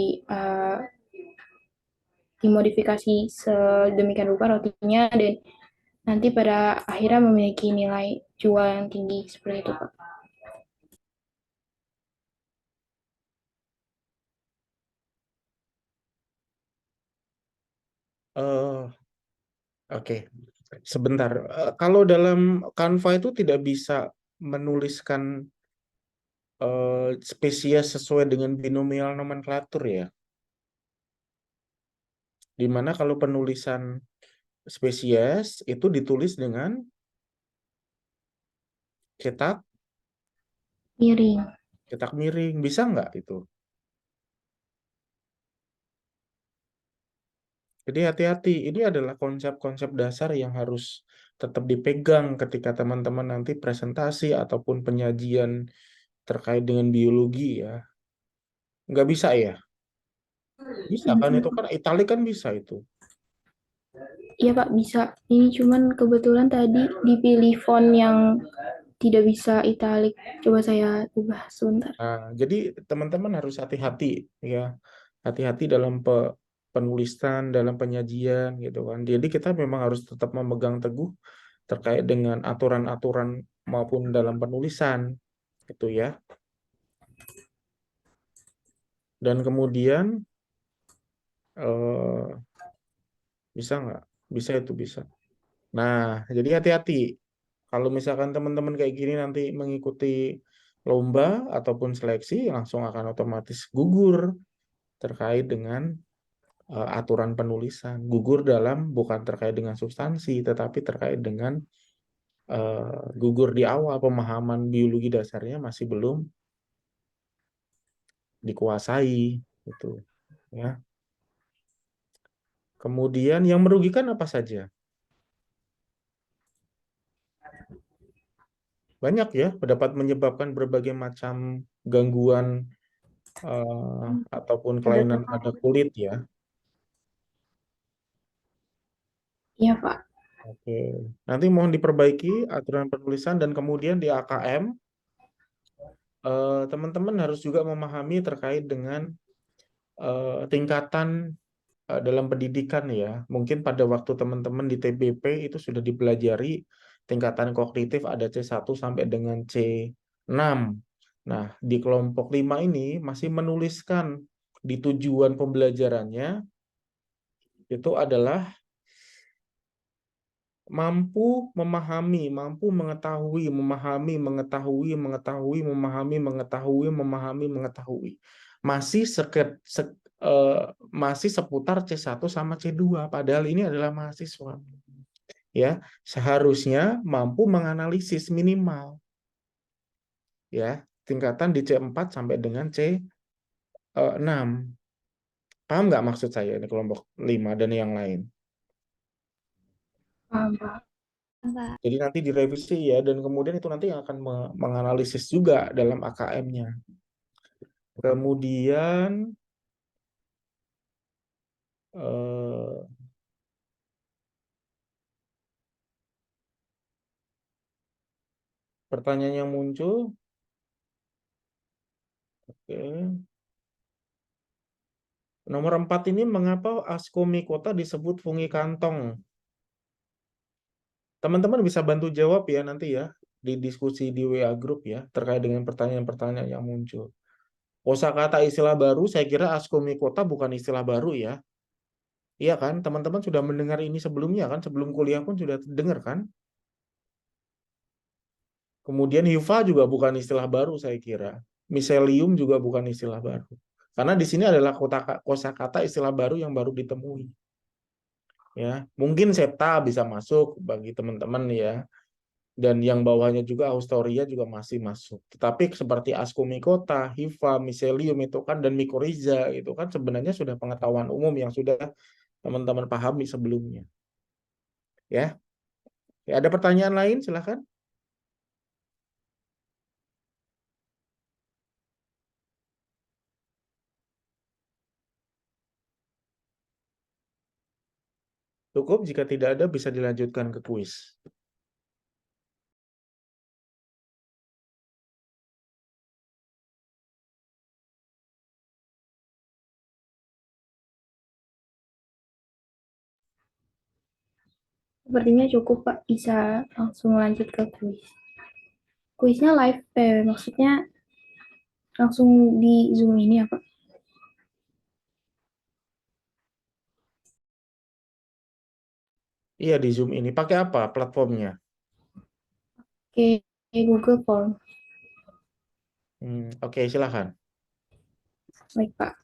dimodifikasi sedemikian rupa rotinya dan nanti pada akhirnya memiliki nilai jual yang tinggi seperti itu Pak. Oke, sebentar. Kalau dalam Canva itu tidak bisa menuliskan spesies sesuai dengan binomial nomenklatur ya. Dimana kalau penulisan spesies itu ditulis dengan cetak miring. Bisa nggak itu? Jadi hati-hati, ini adalah konsep-konsep dasar yang harus tetap dipegang ketika teman-teman nanti presentasi ataupun penyajian terkait dengan biologi ya. Nggak bisa ya? Bisa kan, itu kan italik kan bisa itu. Iya Pak, bisa. Ini cuman kebetulan tadi dipilih font yang tidak bisa italik. Coba saya ubah sebentar. Nah, jadi teman-teman harus hati-hati ya. Hati-hati dalam penulisan, dalam penyajian gitu kan. Jadi kita memang harus tetap memegang teguh terkait dengan aturan-aturan maupun dalam penulisan gitu ya. Dan kemudian bisa nggak? Bisa itu bisa. Nah, jadi hati-hati Kalau misalkan teman-teman kayak gini nanti mengikuti lomba ataupun seleksi, langsung akan otomatis gugur terkait dengan aturan penulisan. Gugur dalam bukan terkait dengan substansi, tetapi terkait dengan gugur di awal, pemahaman biologi dasarnya masih belum dikuasai, gitu ya. Kemudian yang merugikan apa saja? Banyak ya, dapat menyebabkan berbagai macam gangguan ataupun kelainan pada kulit ya. Iya, Pak. Oke, nanti mohon diperbaiki aturan penulisan dan kemudian di AKM teman-teman harus juga memahami terkait dengan tingkatan dalam pendidikan ya. Mungkin pada waktu teman-teman di TBP itu sudah dipelajari tingkatan kognitif ada C1 sampai dengan C6. Nah, di kelompok 5 ini masih menuliskan di tujuan pembelajarannya itu adalah mampu memahami, mampu mengetahui, memahami, mengetahui, mengetahui, memahami, mengetahui, memahami, mengetahui. Masih masih seputar C1 sama C2, padahal ini adalah mahasiswa. Ya, seharusnya mampu menganalisis minimal. Ya, tingkatan di C4 sampai dengan C6. Paham nggak maksud saya ini kelompok 5 dan yang lain? Paham, Pak. Enggak. Jadi nanti direvisi ya, dan kemudian itu nanti akan menganalisis juga dalam AKM-nya. Kemudian pertanyaan yang muncul, oke. Nomor 4 ini, mengapa ascomycota disebut fungi kantong? Teman-teman bisa bantu jawab ya nanti ya di diskusi di WA group ya terkait dengan pertanyaan-pertanyaan yang muncul. Kosakata istilah baru, saya kira ascomycota bukan istilah baru ya. Iya kan? Teman-teman sudah mendengar ini sebelumnya kan? Sebelum kuliah pun sudah dengar kan? Kemudian hifa juga bukan istilah baru saya kira. Miselium juga bukan istilah baru. Karena di sini adalah kosakata istilah baru yang baru ditemui. Ya, mungkin septa bisa masuk bagi teman-teman ya. Dan yang bawahnya juga Austoria juga masih masuk. Tetapi seperti ascomycota, hifa, miselium itu kan dan mycorrhiza itu kan sebenarnya sudah pengetahuan umum yang sudah teman-teman pahami sebelumnya. Ya. Ya, ada pertanyaan lain silahkan. Cukup, jika tidak ada bisa dilanjutkan ke kuis. Sepertinya cukup, Pak. Bisa langsung lanjut ke kuis. Kuisnya live, maksudnya langsung di Zoom ini ya, Pak? Iya, di Zoom ini. Pakai apa platformnya? Oke, Google Form. Oke, silahkan. Baik, Pak.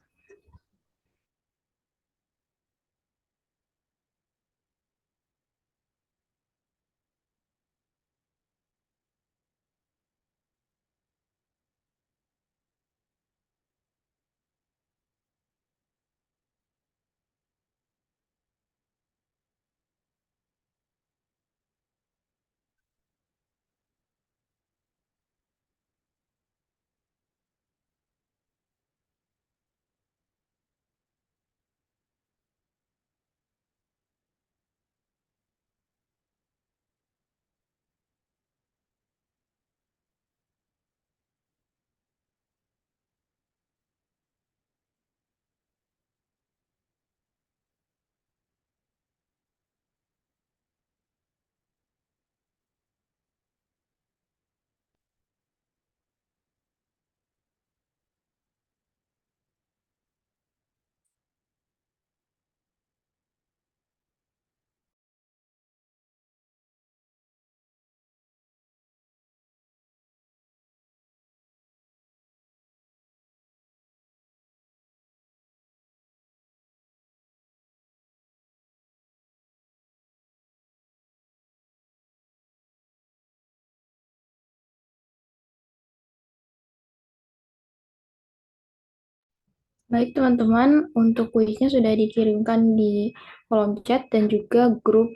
Baik teman-teman, untuk kuisnya sudah dikirimkan di kolom chat dan juga grup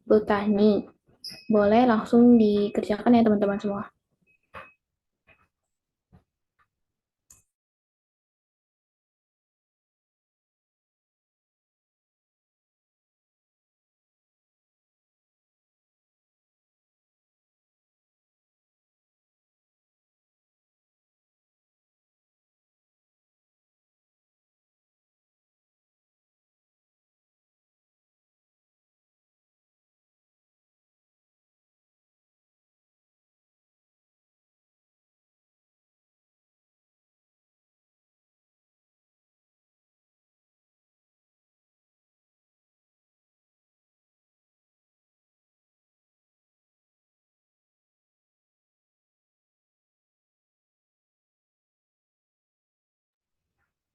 Botani. Boleh langsung dikerjakan ya teman-teman semua.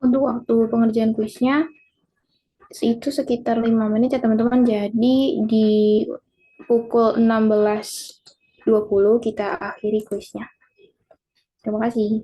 Untuk waktu pengerjaan kuisnya itu sekitar 5 menit ya teman-teman. Jadi di pukul 16.20 kita akhiri kuisnya. Terima kasih.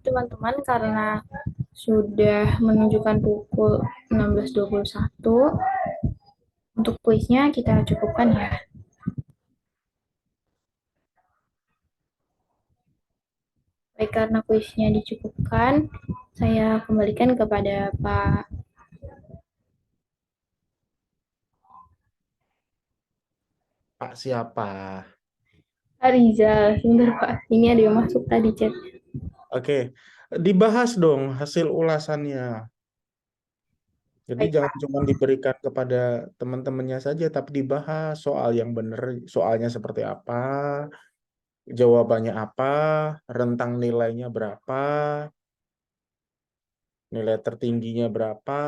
teman-teman, karena sudah menunjukkan pukul 16.21, untuk kuisnya kita cukupkan ya. Baik, karena kuisnya dicukupkan, saya kembalikan kepada Pak siapa? Rizal. Sebentar Pak, ini ada yang masuk tadi chat. Oke, dibahas dong hasil ulasannya. Jadi Baik jangan Pak. cuma diberikan kepada teman-temannya saja, tapi dibahas soal yang benar, soalnya seperti apa, jawabannya apa, rentang nilainya berapa, nilai tertingginya berapa,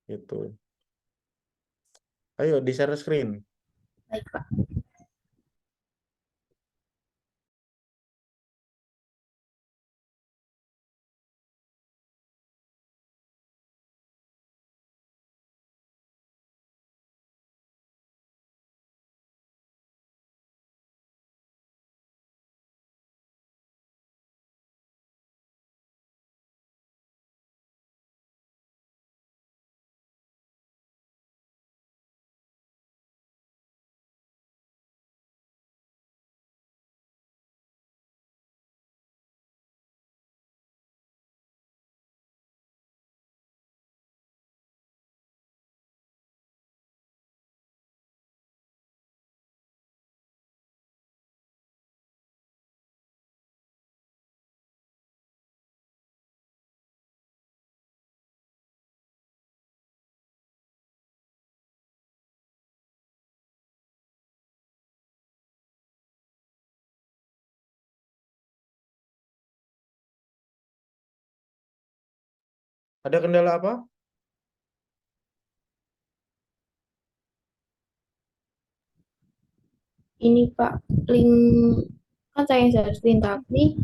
gitu. Ayo di share screen. Baik Pak. Ada kendala apa? Ini Pak, link kan saya share screen, tapi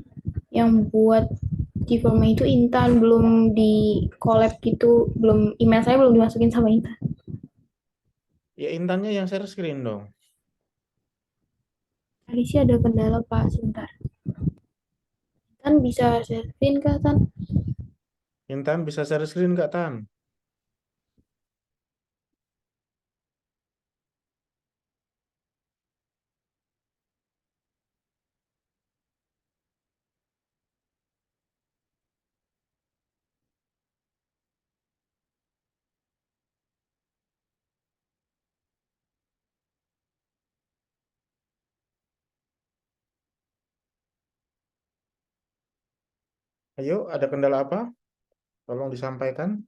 yang buat di form itu Intan, belum di collab gitu, belum, email saya belum dimasukin sama Intan. Ya intannya yang share screen dong. Tadi sih ada kendala Pak, sebentar. Tan bisa share screen kah Tan? Intan bisa share screen nggak, Tan? Ayo, ada kendala apa? Tolong disampaikan.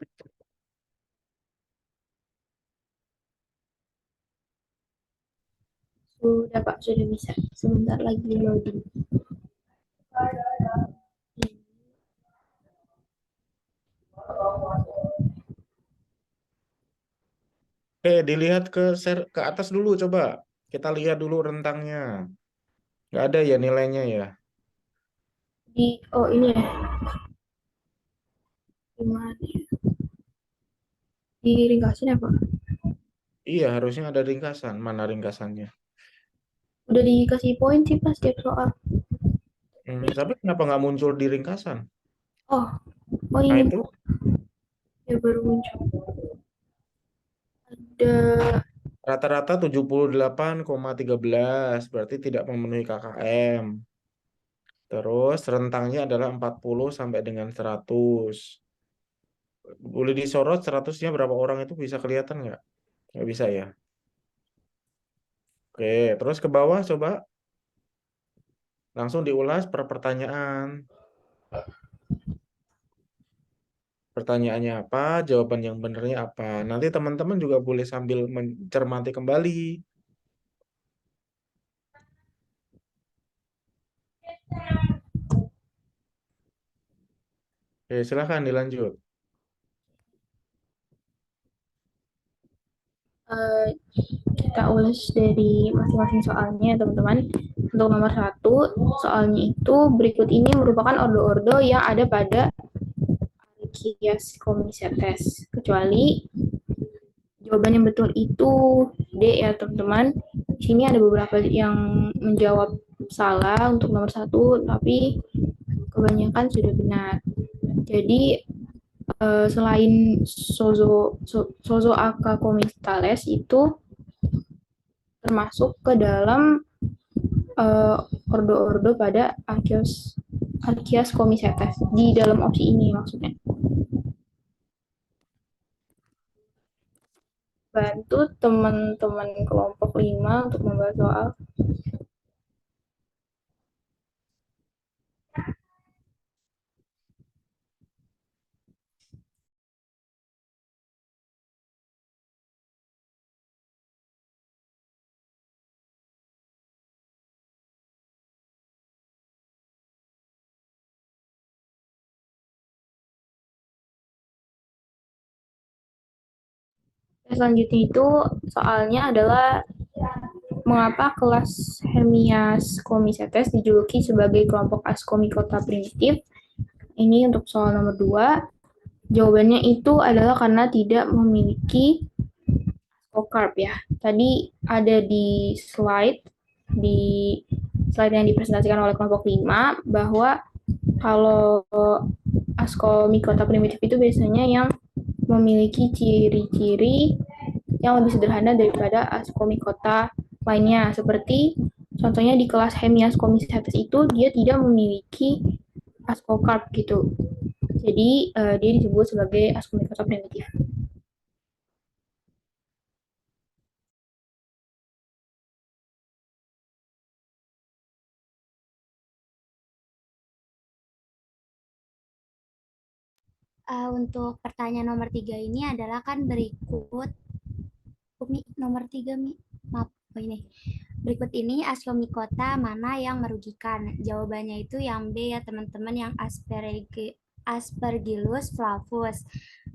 Sudah Pak, sudah bisa. Sebentar lagi loading. Dilihat ke atas dulu coba. Kita lihat dulu rentangnya. Nggak ada ya nilainya ya. Oh ini ya. Gimana ya? Diringkasin ya Pak? Iya, harusnya ada ringkasan. Mana ringkasannya? Udah dikasih poin sih Pak setiap soal. Tapi kenapa nggak muncul di ringkasan? Oh Nah ini itu ya baru muncul. Ada rata-rata 78,13, berarti tidak memenuhi KKM. Terus rentangnya adalah 40 sampai dengan 100. Boleh disorot 100-nya berapa orang itu bisa kelihatan nggak? Nggak bisa ya. Oke, terus ke bawah coba. Langsung diulas per pertanyaan. Pertanyaannya apa, jawaban yang benernya apa. Nanti teman-teman juga boleh sambil mencermati kembali. Oke, silahkan dilanjut. kita ulas dari masing-masing soalnya teman-teman. Untuk nomor 1, soalnya itu berikut ini merupakan ordo-ordo yang ada pada Arikias Comnicetes, kecuali jawaban yang betul itu D ya teman-teman. Di sini ada beberapa yang menjawab salah untuk nomor 1, tapi kebanyakan sudah benar. Jadi selain Zozoaca comitalis itu termasuk ke dalam ordo-ordo pada Archias comicetes di dalam opsi ini maksudnya. Bantu teman-teman kelompok 5 untuk membahas soal selanjutnya itu soalnya adalah mengapa kelas Hermias comicetes dijuluki sebagai kelompok Ascomycota primitif. Ini untuk soal nomor 2. Jawabannya itu adalah karena tidak memiliki ascocarp ya. Tadi ada di slide yang dipresentasikan oleh kelompok 5 bahwa kalau Ascomycota primitif itu biasanya yang memiliki ciri-ciri yang lebih sederhana daripada Ascomycota lainnya. Seperti contohnya di kelas Hemias comicetes itu dia tidak memiliki ascocarp gitu. Jadi dia disebut sebagai Ascomycota primitif. Untuk pertanyaan nomor 3 ini adalah kan berikut nomor 3 maaf ini. Berikut ini Ascomycota mana yang merugikan? Jawabannya itu yang B ya teman-teman, yang Aspergillus flavus.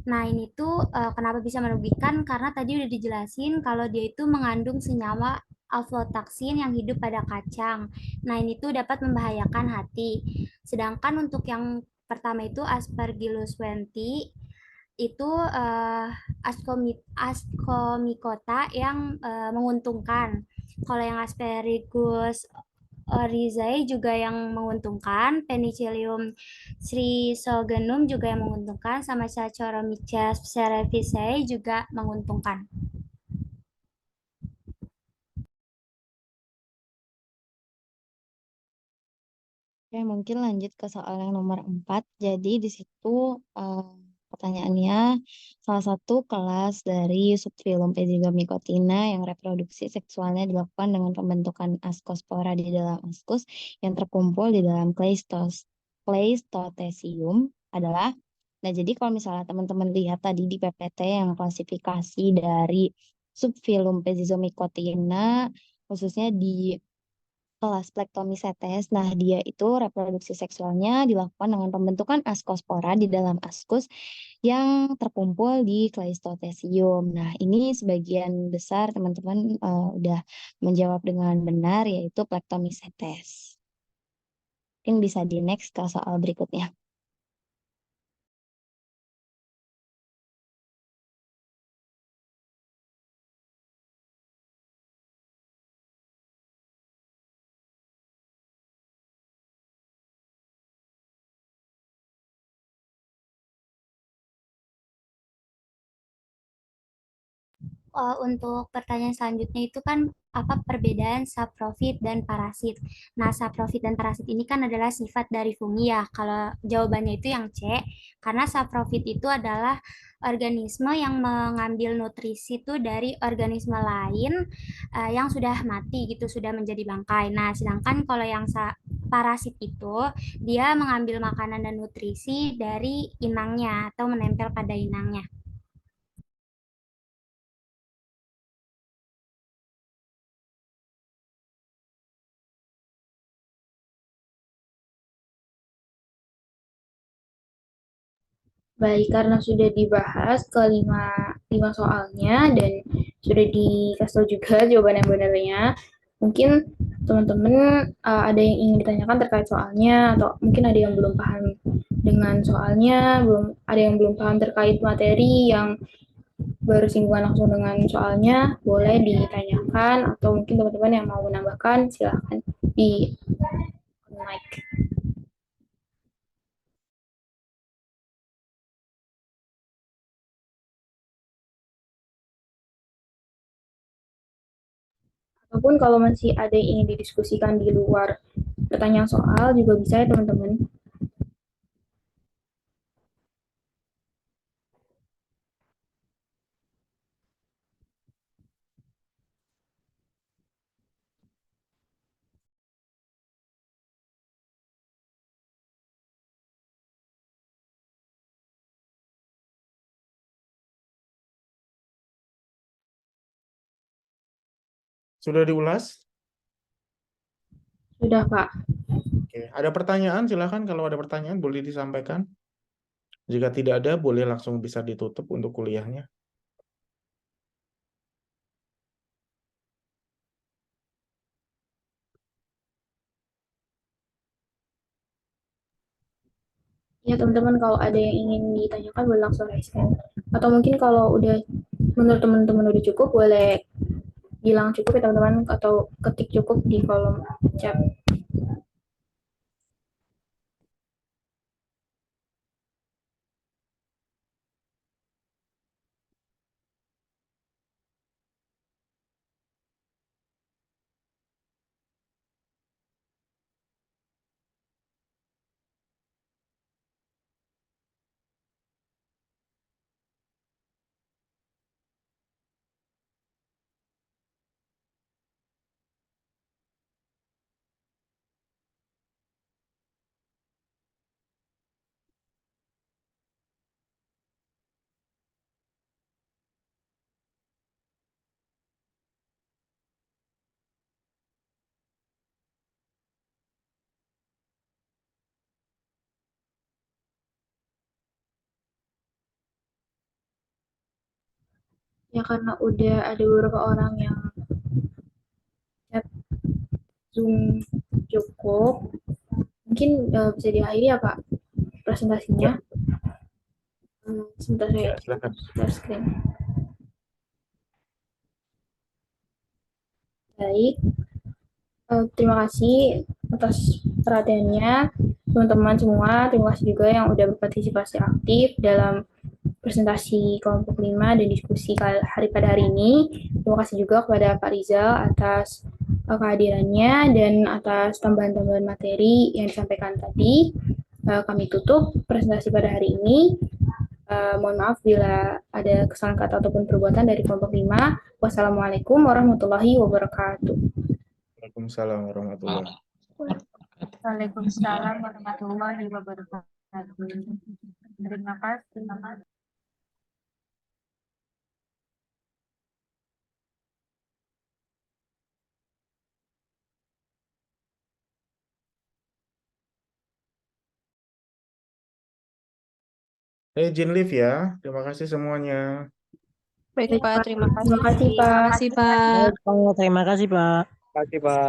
Nah ini tuh kenapa bisa merugikan? Karena tadi udah dijelasin kalau dia itu mengandung senyawa aflatoxin yang hidup pada kacang. Nah ini tuh dapat membahayakan hati. Sedangkan untuk yang pertama itu Aspergillus wenti itu Ascomycota yang menguntungkan. Kalau yang Asparagus oryzae juga yang menguntungkan, Penicillium schizongenum juga yang menguntungkan, sama Saccharomyces cerevisiae juga menguntungkan. Oke, mungkin lanjut ke soal yang nomor 4. Jadi di situ pertanyaannya, salah satu kelas dari subfilum Pezigomycotina yang reproduksi seksualnya dilakukan dengan pembentukan askospora di dalam askus yang terkumpul di dalam Pleistotecium adalah. Nah, jadi kalau misalnya teman-teman lihat tadi di PPT yang klasifikasi dari subfilum Pezigomycotina, khususnya di kelas Plectomycetes. Nah, dia itu reproduksi seksualnya dilakukan dengan pembentukan askospora di dalam askus yang terkumpul di Pleistotecium. Nah, ini sebagian besar teman-teman udah menjawab dengan benar, yaitu Plectomycetes. Mungkin bisa di next ke soal berikutnya. Untuk pertanyaan selanjutnya itu kan apa perbedaan saprofit dan parasit. Nah, saprofit dan parasit ini kan adalah sifat dari fungi ya. Kalau jawabannya itu yang C, karena saprofit itu adalah organisme yang mengambil nutrisi itu dari organisme lain yang sudah mati gitu, sudah menjadi bangkai. Nah, sedangkan kalau yang parasit itu dia mengambil makanan dan nutrisi dari inangnya atau menempel pada inangnya. Baik, karena sudah dibahas ke 5 soalnya dan sudah dikasih tahu juga jawaban yang benarnya, mungkin teman-teman ada yang ingin ditanyakan terkait soalnya, atau mungkin ada yang belum paham dengan soalnya, ada yang belum paham terkait materi yang bersinggungan langsung dengan soalnya, boleh ditanyakan, atau mungkin teman-teman yang mau menambahkan, silahkan di mic. Ataupun kalau masih ada yang ingin didiskusikan di luar pertanyaan soal juga bisa ya teman-teman. Sudah diulas? Sudah, Pak. Oke. Ada pertanyaan? Silakan kalau ada pertanyaan boleh disampaikan. Jika tidak ada, boleh langsung bisa ditutup untuk kuliahnya. Ya teman-teman, kalau ada yang ingin ditanyakan boleh langsung raise hand. Atau mungkin kalau udah menurut teman-teman udah cukup, boleh bilang cukup ya teman-teman, atau ketik cukup di kolom chat. Ya karena udah ada beberapa orang yang chat Zoom cukup, mungkin bisa diakhiri ya Pak presentasinya. Sebentar saya Silakan. share screen. Baik, terima kasih atas perhatiannya teman-teman semua. Terima kasih juga yang udah berpartisipasi aktif dalam presentasi kelompok 5 dan diskusi pada hari ini. Terima kasih juga kepada Pak Rizal atas kehadirannya dan atas tambahan-tambahan materi yang disampaikan tadi. Kami tutup presentasi pada hari ini. Mohon maaf bila ada kesalahan kata ataupun perbuatan dari kelompok 5. Wassalamualaikum warahmatullahi wabarakatuh. Waalaikumsalam warahmatullahi wabarakatuh. Waalaikumsalam warahmatullahi wabarakatuh. Terima kasih. Izin live ya. Terima kasih semuanya. Baik, Pak. Terima kasih. Terima kasih, Pak. Terima kasih, Pak. Terima kasih, Pak. Terima kasih, Pak.